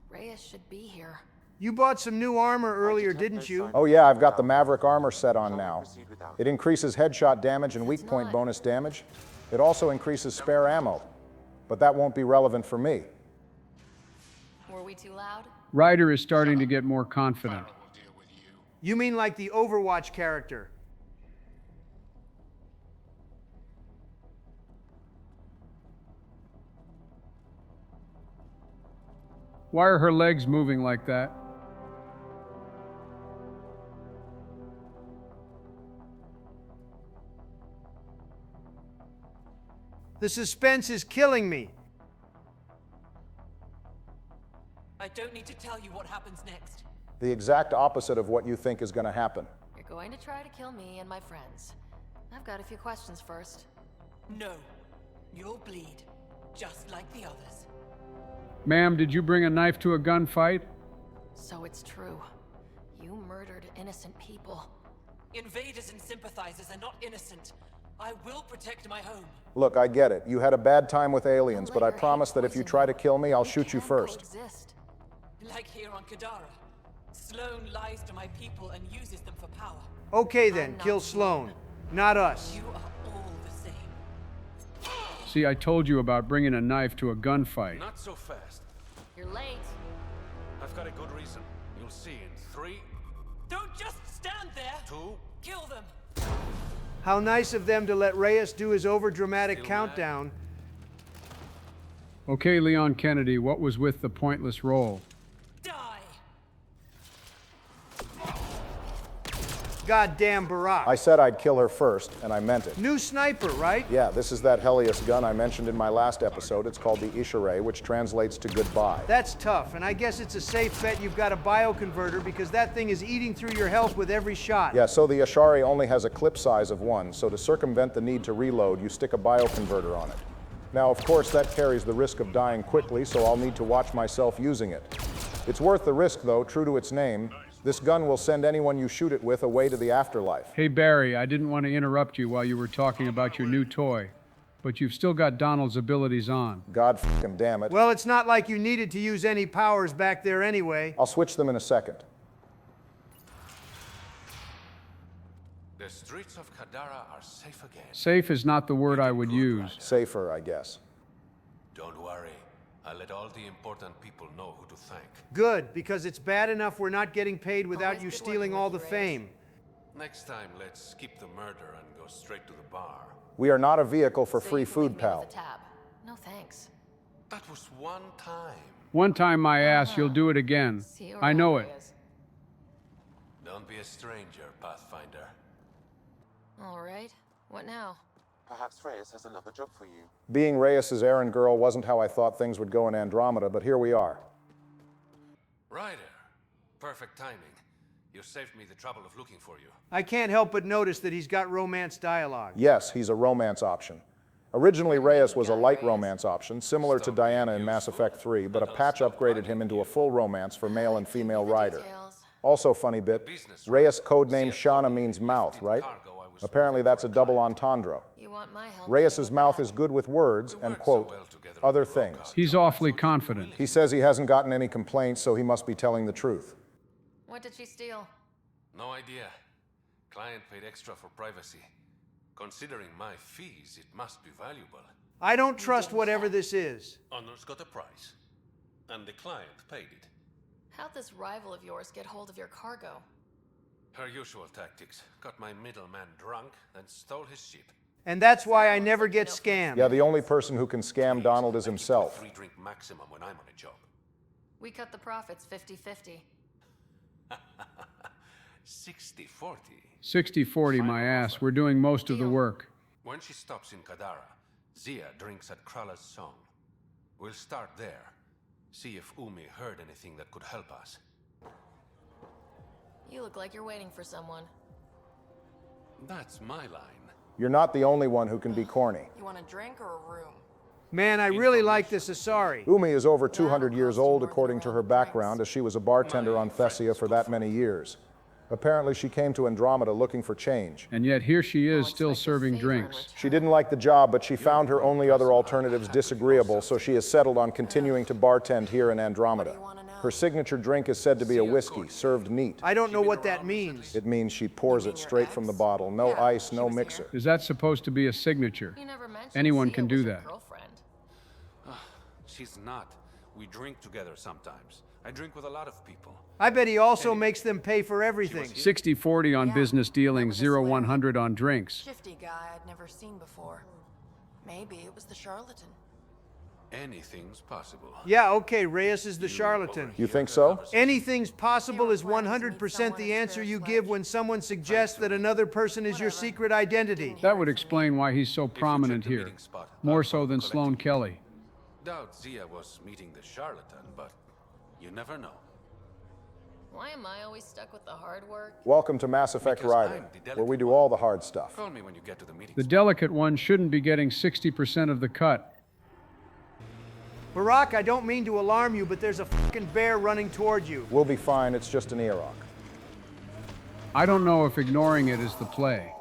Reyes should be here. You bought some new armor earlier, didn't you? Oh yeah, I've got the Maverick armor set on now. It increases headshot damage and weak point bonus damage. It also increases spare ammo. But that won't be relevant for me. Were we too loud? Ryder is starting to get more confident. You mean like the Overwatch character? Why are her legs moving like that? The suspense is killing me. I don't need to tell you what happens next. The exact opposite of what you think is going to happen. You're going to try to kill me and my friends. I've got a few questions first. No. You'll bleed, just like the others. Ma'am, did you bring a knife to a gunfight? So it's true. You murdered innocent people. Invaders and sympathizers are not innocent. I will protect my home. Look, I get it. You had a bad time with aliens, but I promise that if you try to kill me, I'll shoot you first. Like here on Kadara. Sloan lies to my people and uses them for power. Okay then, kill Sloan. Not us. You are all the same. See, I told you about bringing a knife to a gunfight. Not so fast. You're late. I've got a good reason. You'll see in 3. Don't just stand there. 2. Kill them. How nice of them to let Reyes do his overdramatic countdown. Okay, Leon Kennedy, what was with the pointless roll? Die. Goddamn Barack. I said I'd kill her first, and I meant it. New sniper, right? Yeah, this is that Helios gun I mentioned in my last episode. It's called the Ishare, which translates to goodbye. That's tough, and I guess it's a safe bet you've got a bioconverter because that thing is eating through your health with every shot. Yeah, so the Ishare only has a clip size of 1, so to circumvent the need to reload, you stick a bioconverter on it. Now, of course, that carries the risk of dying quickly, so I'll need to watch myself using it. It's worth the risk, though, true to its name. This gun will send anyone you shoot it with away to the afterlife. Hey, Barry, I didn't want to interrupt you while you were talking about your new toy, but you've still got Donald's abilities on. God fucking damn it. Well, it's not like you needed to use any powers back there anyway. I'll switch them in a second. The streets of Kadara are safe again. Safe is not the word I would use. Safer, I guess. Don't worry. I'll let all the important people know who to thank. Good, because it's bad enough we're not getting paid without you stealing all the fame. Next time, let's skip the murder and go straight to the bar. We are not a vehicle for free food, pal. No thanks. That was one time. One time, my ass, you'll do it again. I know it. Don't be a stranger, Pathfinder. All right. What now? Perhaps Reyes has another job for you. Being Reyes's errand girl wasn't how I thought things would go in Andromeda, but here we are. Ryder, perfect timing. You saved me the trouble of looking for you. I can't help but notice that he's got romance dialogue. Yes, he's a romance option. Originally, Reyes was a light romance option, similar to Diana in Mass Effect 3, but a patch upgraded him into a full romance for male and female Ryder. Also funny bit, Reyes' codename Shauna means mouth, right? Apparently that's a double entendre. Reyes's mouth is good with words and, quote, other things. He's awfully confident. He says he hasn't gotten any complaints, so he must be telling the truth. What did she steal? No idea. Client paid extra for privacy. Considering my fees, it must be valuable. I don't trust whatever this is. Honor's got a price, and the client paid it. How'd this rival of yours get hold of your cargo? Her usual tactics. Got my middleman drunk, then stole his ship. And that's why I never get scammed. Yeah, the only person who can scam Donald is himself. Free drink maximum when I'm on a job. We cut the profits 50-50. 60-40. 60-40, my ass. We're doing most of the work. When she stops in Kadara, Zia drinks at Krala's song. We'll start there. See if Umi heard anything that could help us. You look like you're waiting for someone. That's my line. You're not the only one who can be corny. You want a drink or a room? Man, I really like this Asari. Umi is over 200 years old according to her background, as she was a bartender on Thessia for that many years. Apparently she came to Andromeda looking for change. And yet here she is, still serving drinks. She didn't like the job, but she found her only other alternatives disagreeable, so she has settled on continuing to bartend here in Andromeda. Her signature drink is said to be a whiskey, served neat. I don't know what that means. It means she pours it straight from the bottle. No ice, no mixer. Is that supposed to be a signature? Anyone can do that. She's not. We drink together sometimes. I drink with a lot of people. I bet he also makes them pay for everything. 60-40 on business dealings, 0-100 on drinks. Shifty guy I'd never seen before. Maybe it was the charlatan. Anything's possible. Yeah, okay, Reyes is the charlatan. You think so? Anything's possible is 100% the answer you give when someone suggests that another person is your secret identity. That would explain why he's so prominent here. More so than Sloane Kelly. Doubt Zia was meeting the charlatan, but you never know. Why am I always stuck with the hard work? Welcome to Mass Effect Ryder, where we do all the hard stuff. Call me when you get to the meeting. The delicate one shouldn't be getting 60% of the cut. Barack, I don't mean to alarm you, but there's a fucking bear running toward you. We'll be fine, it's just an Earrock. I don't know if ignoring it is the play.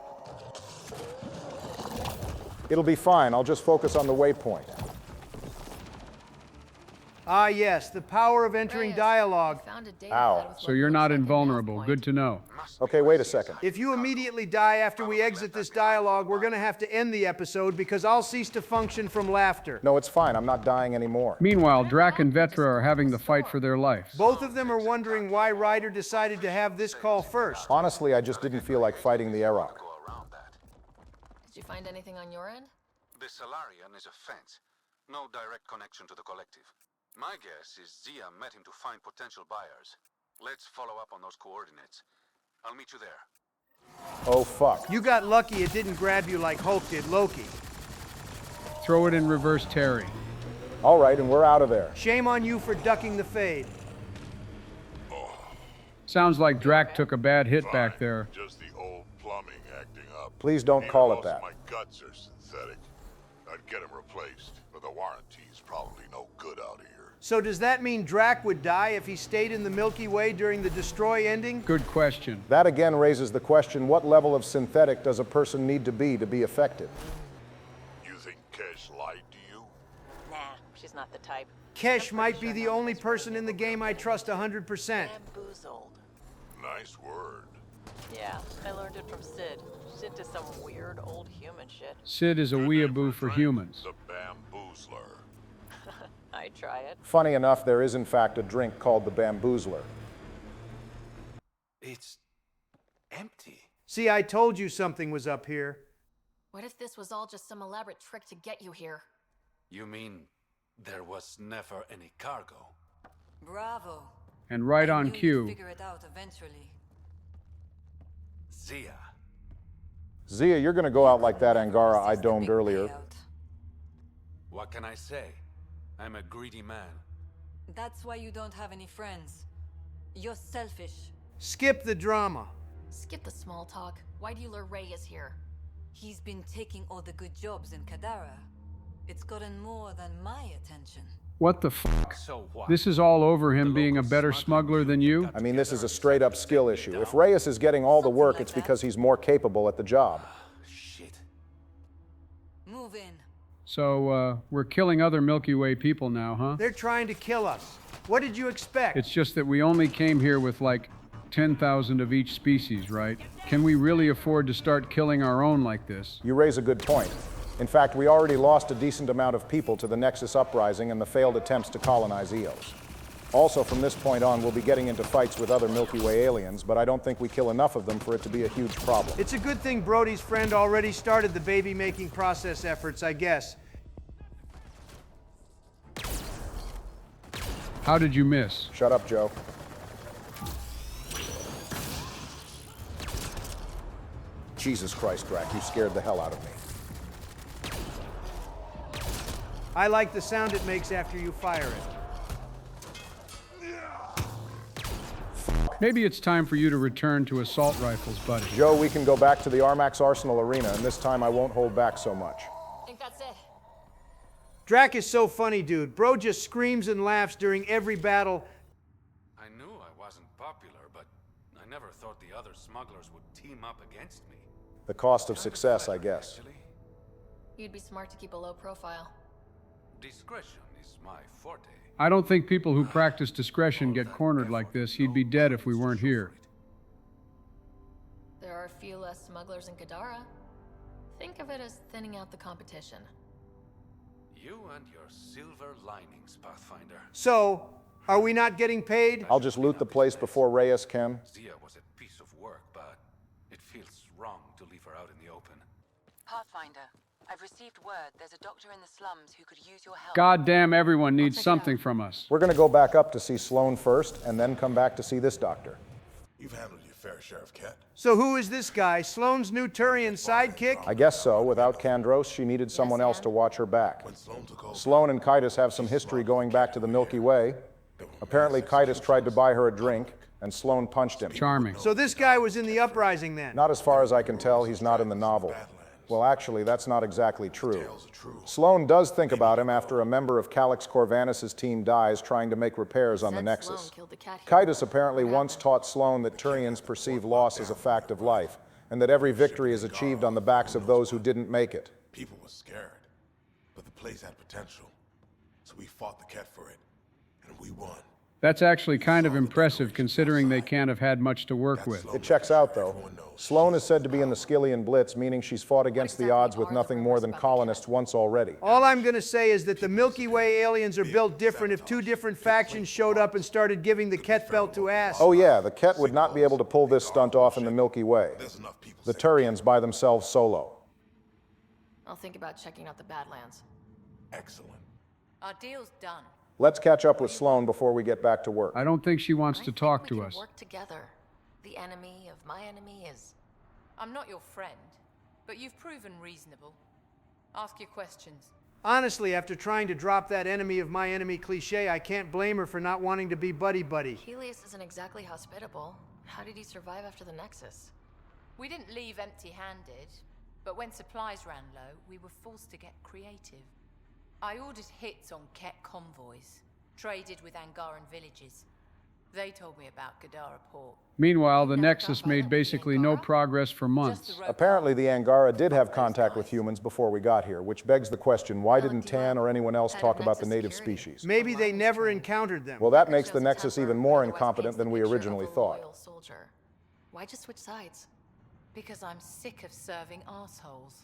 It'll be fine, I'll just focus on the waypoint. Ah, yes, the power of entering dialogue. Ow. So you're not invulnerable. Good to know. Okay, wait a second. If you immediately die after we exit this dialogue, we're going to have to end the episode because I'll cease to function from laughter. No, it's fine. I'm not dying anymore. Meanwhile, Drac and Vetra are having the fight for their life. Both of them are wondering why Ryder decided to have this call first. Honestly, I just didn't feel like fighting the Airrock. Did you find anything on your end? The Salarian is a fence. No direct connection to the collective. My guess is Zia met him to find potential buyers. Let's follow up on those coordinates. I'll meet you there. Oh, fuck. You got lucky it didn't grab you like Hulk did Loki. Throw it in reverse Terry. All right, and we're out of there. Shame on you for ducking the fade. Sounds like Drac took a bad hit back there. Just the old plumbing acting up. Please don't call it that. My guts are synthetic. I'd get them replaced, but the warranty's probably no good out here. So does that mean Drac would die if he stayed in the Milky Way during the Destroy ending? Good question. That again raises the question, what level of synthetic does a person need to be effective? You think Kesh lied to you? Nah, she's not the type. Kesh might be the only person in the game I trust 100%. Bamboozled. Nice word. Yeah, I learned it from Sid. Sid to some weird old human shit. Sid is a weeaboo for humans. The bamboozler. I try it. Funny enough, there is in fact a drink called the Bamboozler. It's empty. See, I told you something was up here. What if this was all just some elaborate trick to get you here? You mean there was never any cargo? Bravo. And right on I knew you'd cue. figure it out eventually. Zia. Zia, you're gonna go out like that Angara I domed earlier. What can I say? I'm a greedy man. That's why you don't have any friends. You're selfish. Skip the drama. Skip the small talk. Why do you lure Reyes here? He's been taking all the good jobs in Kadara. It's gotten more than my attention. What the fuck? So what? This is all over him being a better smuggler than you? I mean, this is a straight up skill issue. If Reyes is getting all the work, it's because he's more capable at the job. Shit. Move in. So, we're killing other Milky Way people now, huh? They're trying to kill us. What did you expect? It's just that we only came here with like 10,000 of each species, right? Can we really afford to start killing our own like this? You raise a good point. In fact, we already lost a decent amount of people to the Nexus Uprising and the failed attempts to colonize Eos. Also, from this point on, we'll be getting into fights with other Milky Way aliens, but I don't think we kill enough of them for it to be a huge problem. It's a good thing Brody's friend already started the baby-making process efforts, I guess. How did you miss? Shut up, Joe. Jesus Christ, Drac, you scared the hell out of me. I like the sound it makes after you fire it. Maybe it's time for you to return to assault rifles, buddy. Joe, we can go back to the Armax Arsenal Arena, and this time I won't hold back so much. I think that's it. Drac is so funny, dude. Bro just screams and laughs during every battle. I knew I wasn't popular, but I never thought the other smugglers would team up against me. The cost of success, I guess. You'd be smart to keep a low profile. Discretion is my forte. I don't think people who practice discretion get cornered like this. He'd be dead if we weren't here. There are a few less smugglers in Kadara. Think of it as thinning out the competition. You and your silver linings, Pathfinder. So, are we not getting paid? I'll just loot the place before Reyes can. Zia was a piece of work, but it feels wrong to leave her out in the open. Pathfinder, I've received word there's a doctor in the slums who could use your help. Goddamn, everyone needs something from us. We're gonna go back up to see Sloan first, and then come back to see this doctor. You've handled your fair share of Ket. So who is this guy? Sloane's new Turian sidekick? I guess so. Without Kandros, she needed someone else to watch her back. Sloan and Kaitis have some history going back to the Milky Way. Apparently, Kaitis tried to buy her a drink, and Sloan punched him. Charming. So this guy was in the Uprising then? Not as far as I can tell, he's not in the novel. Well, actually, that's not exactly true. Sloan does think about him after a member of Calix Corvanus' team dies trying to make repairs on the Nexus. Kaitis apparently once taught Sloan that Turians perceive loss as a fact of life, and that every victory is achieved on the backs of those who didn't make it. People were scared, but the place had potential, so we fought the Ket for it, and we won. That's actually kind of impressive considering they can't have had much to work with. It checks out, though. Sloan is said to be in the Skillian Blitz, meaning she's fought against the odds with nothing more than colonists once already. All I'm gonna say is that the Milky Way aliens are built different if two different factions showed up and started giving the Ket belt to ass. Oh yeah, the Ket would not be able to pull this stunt off in the Milky Way. The Turians by themselves solo. I'll think about checking out the Badlands. Excellent. Our deal's done. Let's catch up with Sloan before we get back to work. I don't think she wants to talk to us. Work together. The enemy of my enemy is I'm not your friend, but you've proven reasonable. Ask your questions. Honestly, after trying to drop that enemy of my enemy cliche, I can't blame her for not wanting to be buddy-buddy. Helios isn't exactly hospitable. How did he survive after the Nexus? We didn't leave empty-handed, but when supplies ran low, we were forced to get creative. I ordered hits on Ket convoys, traded with Angaran villages. They told me about Gadara port. Meanwhile, the Nexus made basically no progress for months. Apparently, the Angara did have contact with humans before we got here, which begs the question, why didn't Tan or anyone else talk about the native species? Maybe they never encountered them. Well, that makes the Nexus even more incompetent than we originally thought. Soldier. Why just switch sides? Because I'm sick of serving assholes.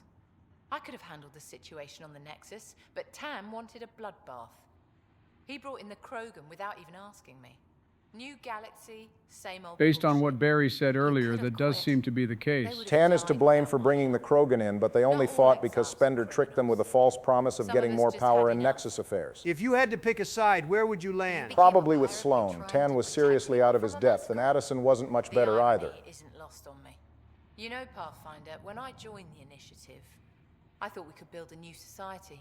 I could have handled the situation on the Nexus, but Tam wanted a bloodbath. He brought in the Krogan without even asking me. New galaxy, same old. Based on what Barry said earlier, that does seem to be the case. Tan is to blame for bringing the Krogan in, but they only fought because Spender tricked them with a false promise of getting more power in Nexus affairs. If you had to pick a side, where would you land? Probably with Sloan. Tan was seriously out of his depth, and Addison wasn't much better either. Isn't lost on me. You know, Pathfinder, when I joined the initiative, I thought we could build a new society.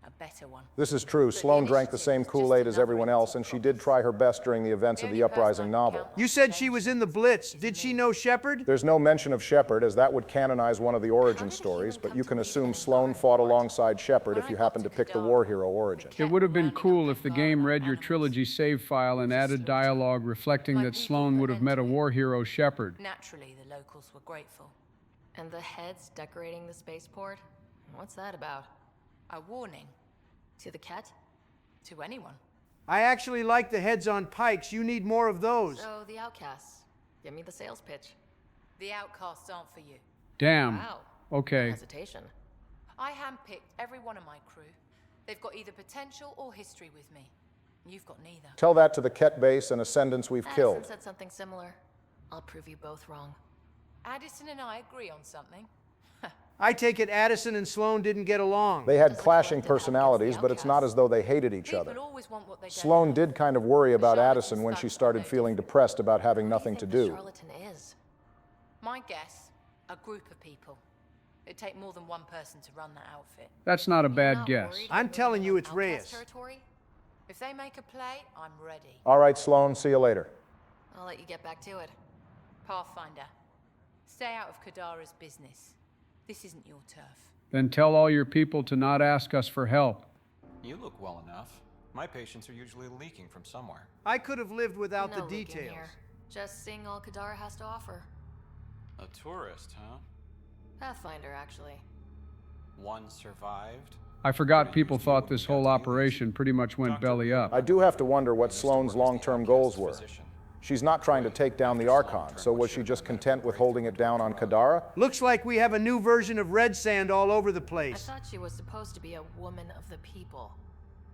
A better one. This is true. Sloan drank the same Kool-Aid as everyone else, and she did try her best during the events of the Uprising novel. You said she was in the Blitz. Did she know Shepard? There's no mention of Shepard, as that would canonize one of the origin stories, but you can assume Sloan fought alongside Shepard if you happen to pick the war hero origin. It would have been cool if the game read your trilogy save file and added dialogue reflecting that Sloan would have met a war hero, Shepard. Naturally, the locals were grateful. And the heads decorating the spaceport? What's that about? A warning. To the Ket? To anyone. I actually like the heads on pikes. You need more of those. So, the outcasts. Give me the sales pitch. The outcasts aren't for you. Damn. Wow. Okay. Hesitation. I handpicked every one of my crew. They've got either potential or history with me. You've got neither. Tell that to the Ket base and Ascendants we've Addison killed. said something similar. I'll prove you both wrong. Addison and I agree on something. I take it Addison and Sloan didn't get along. They had clashing personalities, but it's not as though they hated each other. Sloan did kind of worry about Addison when she started feeling depressed about having nothing to do. Charlatan is. My guess, a group of people. It'd take more than one person to run that outfit. That's not a bad guess. I'm telling you it's Reyes. If they make a play, I'm ready. All right, Sloan, see you later. I'll let you get back to it. Pathfinder, stay out of Kadara's business. This isn't your turf. Then tell all your people to not ask us for help. You look well enough. My patients are usually leaking from somewhere. I could have lived without No the leaking details. here. Just seeing all Kadara has to offer. A tourist, huh? Pathfinder, actually. One survived? I forgot people thought this whole operation pretty much went belly up. I do have to wonder what Sloan's long-term goals were. She's not trying to take down the Archon, so was she just content with holding it down on Kadara? Looks like we have a new version of Red Sand all over the I place. thought she was supposed to be a woman of the people.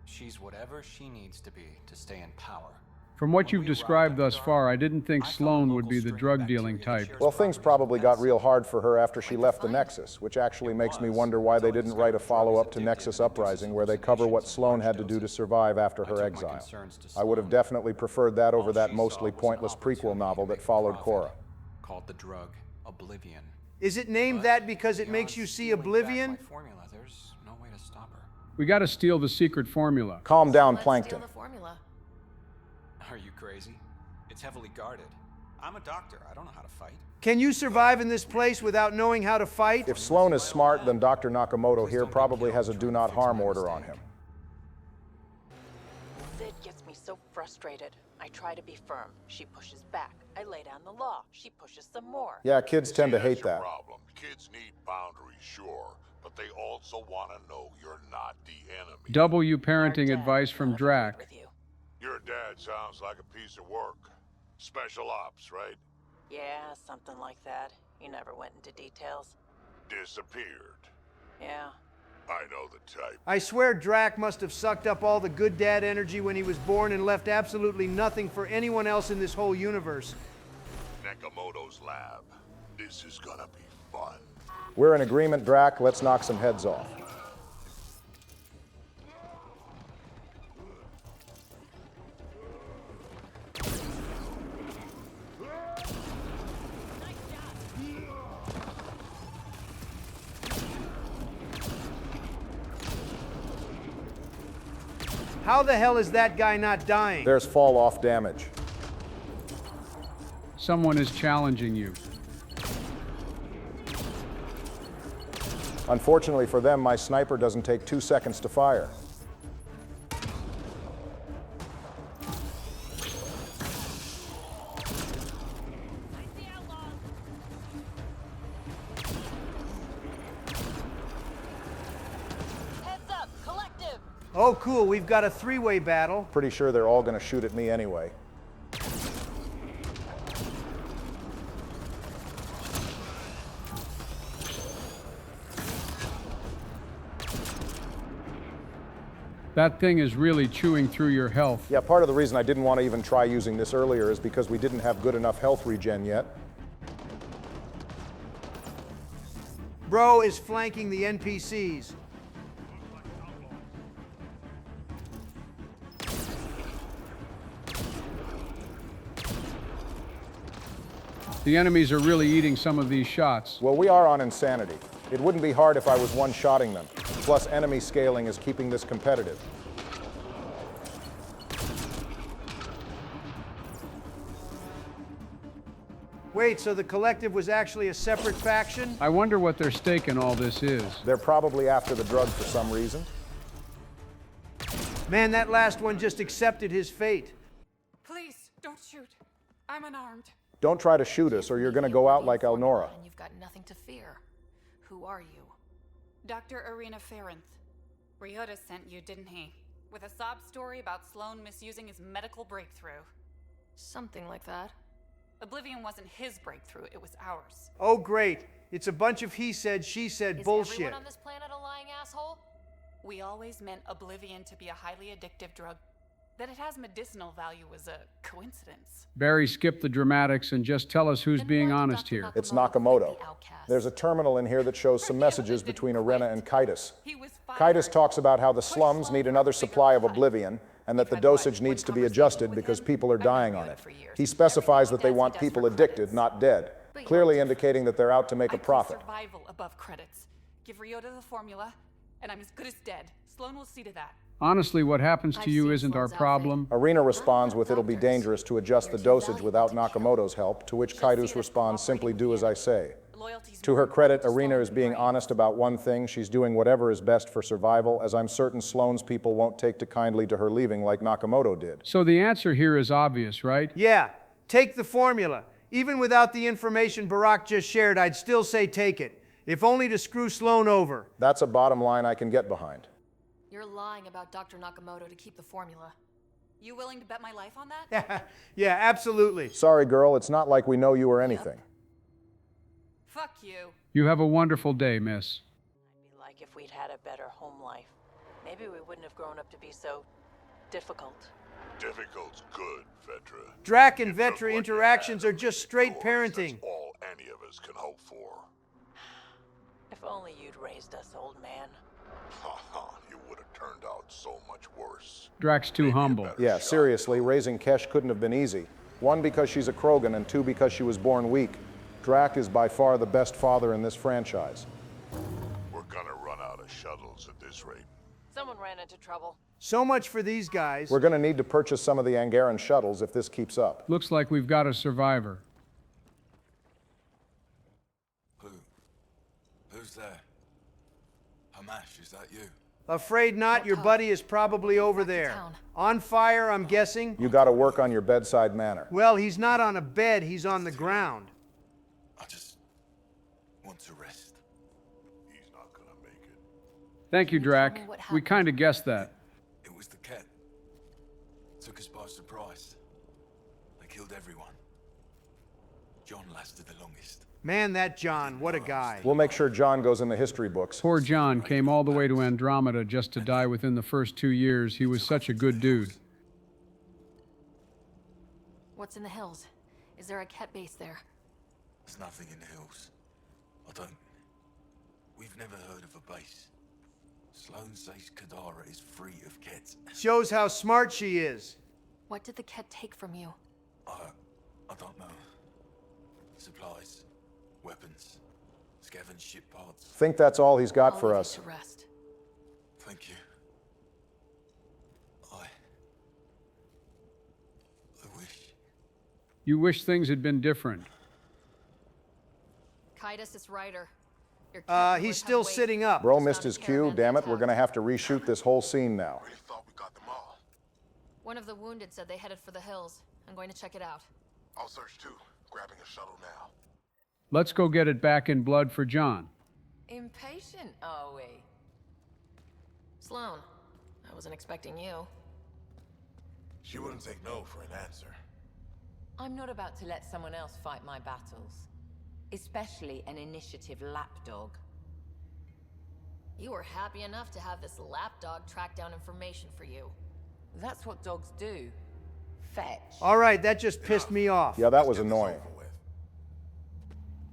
She's whatever she needs to be to stay in power. From what you've described thus far, I didn't think Sloan would be the drug-dealing type. Well, things probably got real hard for her after she left the Nexus, which actually makes me wonder why they didn't write a follow-up to Nexus Uprising where they cover what Sloan had to do to survive after her exile. I would have definitely preferred that over that mostly pointless prequel novel that followed Cora. Called the drug Oblivion. Is it named that because it makes you see Oblivion? Formula, there's no way to stop her. We gotta steal the secret formula. Calm down, Let's Plankton. steal the formula. Are you crazy? It's heavily guarded. I'm a doctor. I don't know how to fight. Can you survive in this place without knowing how to fight? If Sloan is smart, then Dr. Nakamoto here probably has a do not harm order on him. Sid gets me so frustrated. I try to be firm. She pushes back. I lay down the law. She pushes some more. Yeah, kids tend to hate that. Problem. Kids need boundaries, sure, but they also want to know you're not the enemy. W parenting advice from Drac. Your dad sounds like a piece of work. Special ops, right? Yeah, something like that. He never went into details. Disappeared. Yeah. I know the type. I swear Drac must have sucked up all the good dad energy when he was born and left absolutely nothing for anyone else in this whole universe. Nakamoto's lab. This is gonna be fun. We're in agreement, Drac. Let's knock some heads off. How the hell is that guy not dying? There's fall-off damage. Someone is challenging you. Unfortunately for them, my sniper doesn't take 2 seconds to fire. Oh, cool. We've got a three-way battle. Pretty sure they're all going to shoot at me anyway. That thing is really chewing through your health. Yeah, part of the reason I didn't want to even try using this earlier is because we didn't have good enough health regen yet. Bro is flanking the NPCs. The enemies are really eating some of these shots. Well, we are on insanity. It wouldn't be hard if I was one-shotting them. Plus, enemy scaling is keeping this competitive. Wait, so the Collective was actually a separate faction? I wonder what their stake in all this is. They're probably after the drug for some reason. Man, that last one just accepted his fate. Please, don't shoot. I'm unarmed. Don't try to shoot us or you're going to go out like Elnora. And you've got nothing to fear. Who are you? Dr. Irina Ferenth. Ryota sent you, didn't he? With a sob story about Sloan misusing his medical breakthrough. Something like that. Oblivion wasn't his breakthrough, it was ours. Oh, great. It's a bunch of he said, she said bullshit. Is everyone on this planet a lying asshole? We always meant Oblivion to be a highly addictive drug. That it has medicinal value was a coincidence. Barry, skip the dramatics and just tell us who's being honest here. It's Nakamoto. There's a terminal in here that shows some messages between Irina and Kaitis. Kaitis talks about how the slums need another supply of Oblivion and that the dosage needs to be adjusted because people are dying on it. He specifies that they want people addicted, not dead, clearly indicating that they're out to make a profit. Survival above credits. Give Ryota the formula, and I'm as good as dead. Sloan will see to that. Honestly, what happens to you isn't our problem. Irina responds with it'll be dangerous to adjust the dosage without Nakamoto's help, to which Kaitis responds simply do as I say. To her credit, Irina is being honest about one thing. She's doing whatever is best for survival, as I'm certain Sloan's people won't take too kindly to her leaving like Nakamoto did. So the answer here is obvious, right? Yeah, take the formula. Even without the information Barack just shared, I'd still say take it. If only to screw Sloan over. That's a bottom line I can get behind. You're lying about Dr. Nakamoto to keep the formula. You willing to bet my life on that? Yeah, absolutely. Sorry, girl, it's not like we know you or anything. Fuck you. You have a wonderful day, miss. I'd be like if we'd had a better home life. Maybe we wouldn't have grown up to be so difficult. Difficult's good, Vetra. Drac and Vetra interactions are just straight parenting. That's all any of us can hope for. If only you'd raised us, old man. Haha, you would have turned out so much worse. Drax's too humble. Yeah, seriously, raising Kesh couldn't have been easy. One, because she's a Krogan, and two, because she was born weak. Drac is by far the best father in this franchise. We're gonna run out of shuttles at this rate. Someone ran into trouble. So much for these guys. We're gonna need to purchase some of the Angaran shuttles if this keeps up. Looks like we've got a survivor. Who's there? Hamash, is that you? Afraid not, your buddy is probably over there. On fire, I'm guessing? You gotta work on your bedside manner. Well, he's not on a bed, he's on the ground. I just want to rest. He's not gonna make it. Thank you, Drac. We kind of guessed that. It was the cat. Took us by surprise. They killed everyone. John lasted the longest. Man, that John, what a guy. We'll make sure John goes in the history books. Poor John came all the way to Andromeda just to die within the first 2 years. He was such a good dude. What's in the hills? Is there a cat base there? There's nothing in the hills. We've never heard of a base. Sloan says Kadara is free of kets. Shows how smart she is. What did the cat take from you? I don't know. Supplies, weapons, scavenged ship parts. Think that's all he's got for us. To rest. Thank you. I You wish things had been different. Kaitis is Ryder. He's still sitting up. Bro missed his cue. Damn it, we're gonna have to reshoot this whole scene now. One of the wounded said they headed for the hills. I'm going to check it out. I'll search too. Grabbing a shuttle now. Let's go get it back in blood for John. Impatient, are we? Sloan, I wasn't expecting you. She wouldn't take no for an answer. I'm not about to let someone else fight my battles. Especially an initiative lapdog. You were happy enough to have this lapdog track down information for you. That's what dogs do. Fetch. All right, that just pissed me off. Yeah, that was annoying.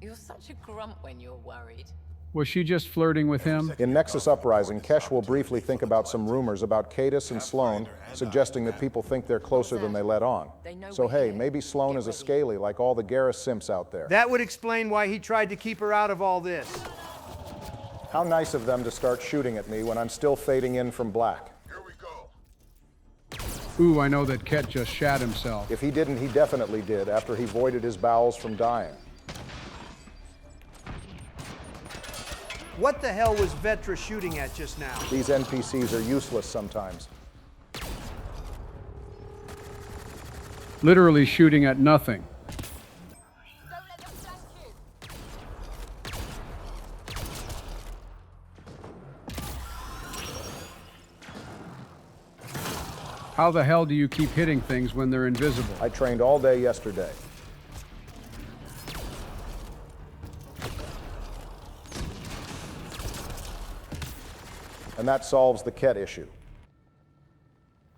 You're such a grump when you're worried. Was she just flirting with him? In Nexus Uprising, Kesh will briefly think about some rumors about Kaitis and Sloan, suggesting that people think they're closer than they let on. So hey, maybe Sloan is a scaly like all the Garrus simps out there. That would explain why he tried to keep her out of all this. How nice of them to start shooting at me when I'm still fading in from black. Ooh, I know that Ket just shat himself. If he didn't, he definitely did, after he voided his bowels from dying. What the hell was Vetra shooting at just now? These NPCs are useless sometimes. Literally shooting at nothing. How the hell do you keep hitting things when they're invisible? I trained all day yesterday. And that solves the Ket issue.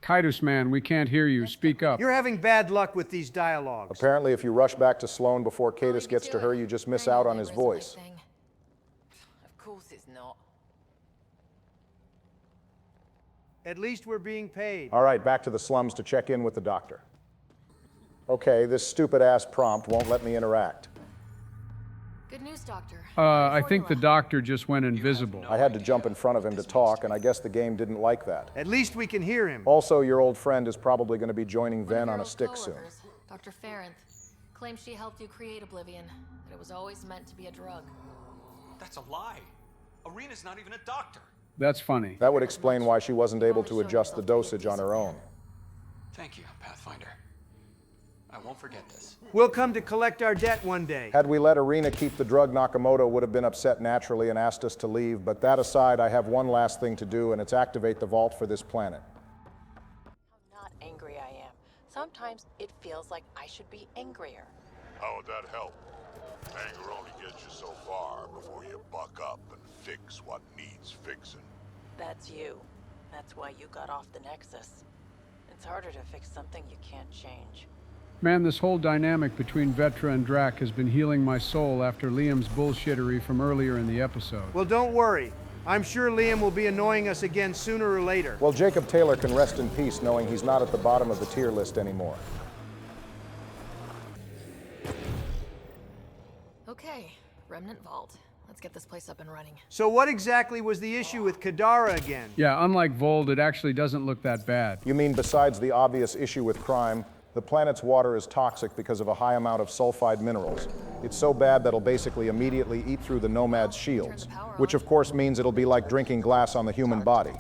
Kaitis, man, we can't hear you. Speak up. You're having bad luck with these dialogues. Apparently, if you rush back to Sloan before Kaitis gets to her, you just miss out on his voice. Of course it's not. At least we're being paid. All right, back to the slums to check in with the doctor. Okay, this stupid-ass prompt won't let me interact. Good news, Doctor. I think the doctor just went invisible. I had to jump in front of him to talk, and I guess the game didn't like that. At least we can hear him. Also, your old friend is probably going to be joining Ven on a stick soon. Dr. Ferenth claims she helped you create Oblivion, that it was always meant to be a drug. That's a lie. Arena's not even a doctor. That's funny. That would explain why she wasn't able to adjust the dosage on her own. Thank you, Pathfinder. I won't forget this. We'll come to collect our debt one day. Had we let Arena keep the drug, Nakamoto would have been upset naturally and asked us to leave, but that aside, I have one last thing to do, and it's activate the vault for this planet. How not angry I am. Sometimes it feels like I should be angrier. How would that help? Anger only gets you so far before you buck up and fix what needs fixing. That's you. That's why you got off the Nexus. It's harder to fix something you can't change. Man, this whole dynamic between Vetra and Drac has been healing my soul after Liam's bullshittery from earlier in the episode. Well, don't worry. I'm sure Liam will be annoying us again sooner or later. Well, Jacob Taylor can rest in peace knowing he's not at the bottom of the tier list anymore. Okay, Remnant Vault. Let's get this place up and running. So what exactly was the issue with Kadara again? Yeah, unlike Vold, it actually doesn't look that bad. You mean besides the obvious issue with crime, the planet's water is toxic because of a high amount of sulfide minerals. It's so bad that it'll basically immediately eat through the Nomad's shields, which of course means it'll be like drinking glass on the human body.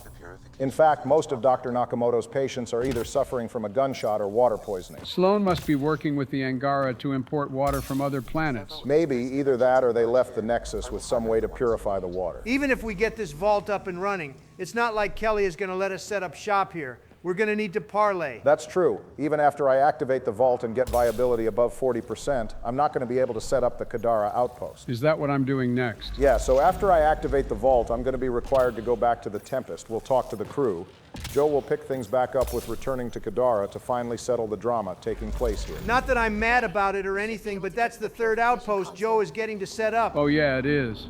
In fact, most of Dr. Nakamoto's patients are either suffering from a gunshot or water poisoning. Sloan must be working with the Angara to import water from other planets. Maybe either that or they left the Nexus with some way to purify the water. Even if we get this vault up and running, it's not like Kelly is going to let us set up shop here. We're going to need to parlay. That's true. Even after I activate the vault and get viability above 40%, I'm not going to be able to set up the Kadara outpost. Is that what I'm doing next? Yeah, so after I activate the vault, I'm going to be required to go back to the Tempest. We'll talk to the crew. Joe will pick things back up with returning to Kadara to finally settle the drama taking place here. Not that I'm mad about it or anything, but that's the third outpost Joe is getting to set up. Oh yeah, it is.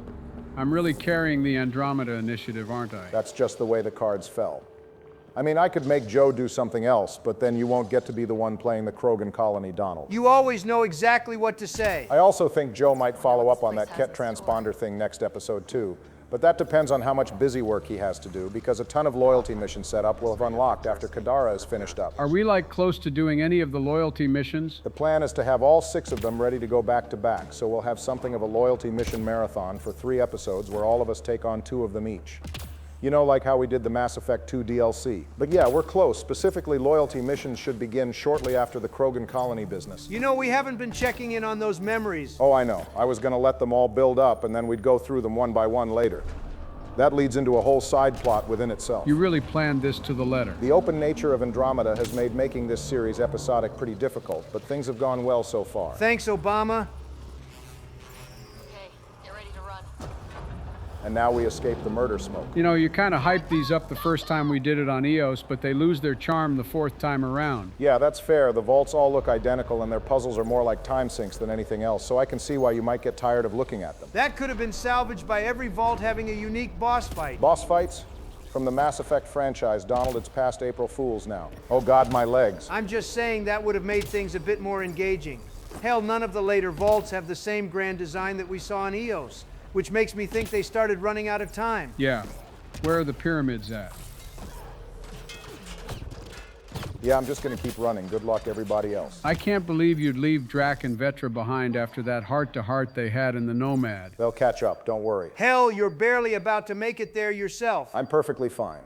I'm really carrying the Andromeda initiative, aren't I? That's just the way the cards fell. I mean, I could make Joe do something else, but then you won't get to be the one playing the Krogan colony Donald. You always know exactly what to say. I also think Joe might follow up on that Ket transponder thing next episode too. But that depends on how much busy work he has to do, because a ton of loyalty mission setup will have unlocked after Kadara is finished up. Are we like close to doing any of the loyalty missions? The plan is to have all 6 of them ready to go back to back, so we'll have something of a loyalty mission marathon for 3 episodes where all of us take on 2 of them each. You know, like how we did the Mass Effect 2 DLC. But yeah, we're close. Specifically, loyalty missions should begin shortly after the Krogan colony business. You know, we haven't been checking in on those memories. Oh, I know. I was gonna let them all build up, and then we'd go through them one by one later. That leads into a whole side plot within itself. You really planned this to the letter. The open nature of Andromeda has made making this series episodic pretty difficult, but things have gone well so far. Thanks, Obama. And now we escape the murder smoke. You know, you kind of hyped these up the first time we did it on EOS, but they lose their charm the 4th time around. Yeah, that's fair. The vaults all look identical, and their puzzles are more like time sinks than anything else, so I can see why you might get tired of looking at them. That could have been salvaged by every vault having a unique boss fight. Boss fights? From the Mass Effect franchise, Donald, it's past April Fool's now. Oh God, my legs. I'm just saying that would have made things a bit more engaging. Hell, none of the later vaults have the same grand design that we saw in EOS. Which makes me think they started running out of time. Yeah. Where are the pyramids at? Yeah, I'm just gonna keep running. Good luck, everybody else. I can't believe you'd leave Drac and Vetra behind after that heart-to-heart they had in the Nomad. They'll catch up, don't worry. Hell, you're barely about to make it there yourself. I'm perfectly fine.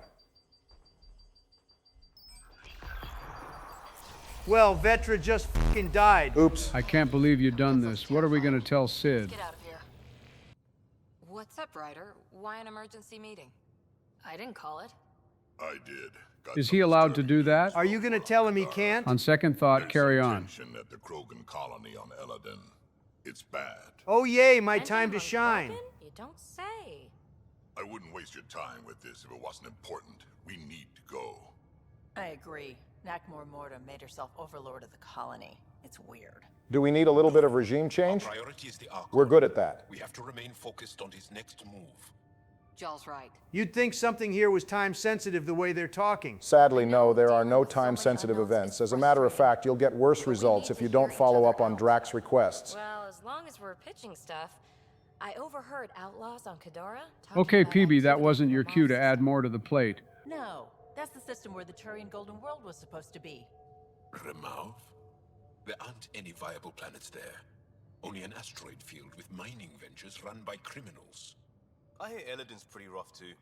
Well, Vetra just fucking died. Oops. I can't believe you've done this. What are we gonna tell Sid? Get out of here. What's up, Ryder? Why an emergency meeting? I didn't call it. I did. Is he allowed to do that? Are you gonna tell him he can't? On second thought, carry on. At the Krogan colony on Eladin. It's bad. Oh yay, my time to shine. You don't say. I wouldn't waste your time with this if it wasn't important. We need to go. I agree. Nakmor Morta made herself overlord of the colony. It's weird. Do we need a little bit of regime change? Our priority is the Ark. We're good at that. We have to remain focused on his next move. Jall's right. You'd think something here was time-sensitive the way they're talking. Sadly, no, there are no time-sensitive events. As a matter of fact, you'll get worse results if you don't follow up on Drac's requests. Well, as long as we're pitching stuff, I overheard outlaws on Kadara. Okay, PB, that wasn't your cue to add more to the plate. No, that's the system where the Turian Golden World was supposed to be. Remouth? There aren't any viable planets there. Only an asteroid field with mining ventures run by criminals. I hear Eladin's pretty rough too.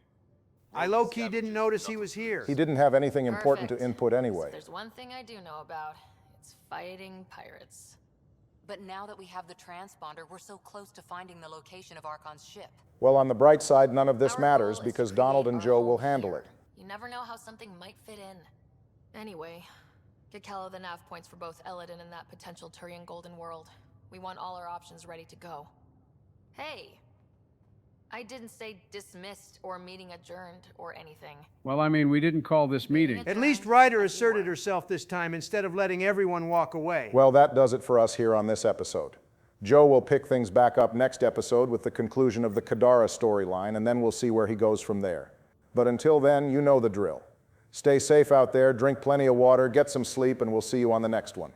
I low-key didn't notice he was here. He didn't have anything important to input anyway. There's one thing I do know about. It's fighting pirates. But now that we have the transponder, we're so close to finding the location of Archon's ship. Well, on the bright side, none of this matters because Donald and Joe will handle it. You never know how something might fit in. Anyway, get Kello the nav points for both Eladin and that potential Turian Golden World. We want all our options ready to go. Hey, I didn't say dismissed or meeting adjourned or anything. Well, I mean, we didn't call this meeting. At least Ryder asserted herself this time instead of letting everyone walk away. Well, that does it for us here on this episode. Joe will pick things back up next episode with the conclusion of the Kadara storyline, and then we'll see where he goes from there. But until then, you know the drill. Stay safe out there, drink plenty of water, get some sleep, and we'll see you on the next one.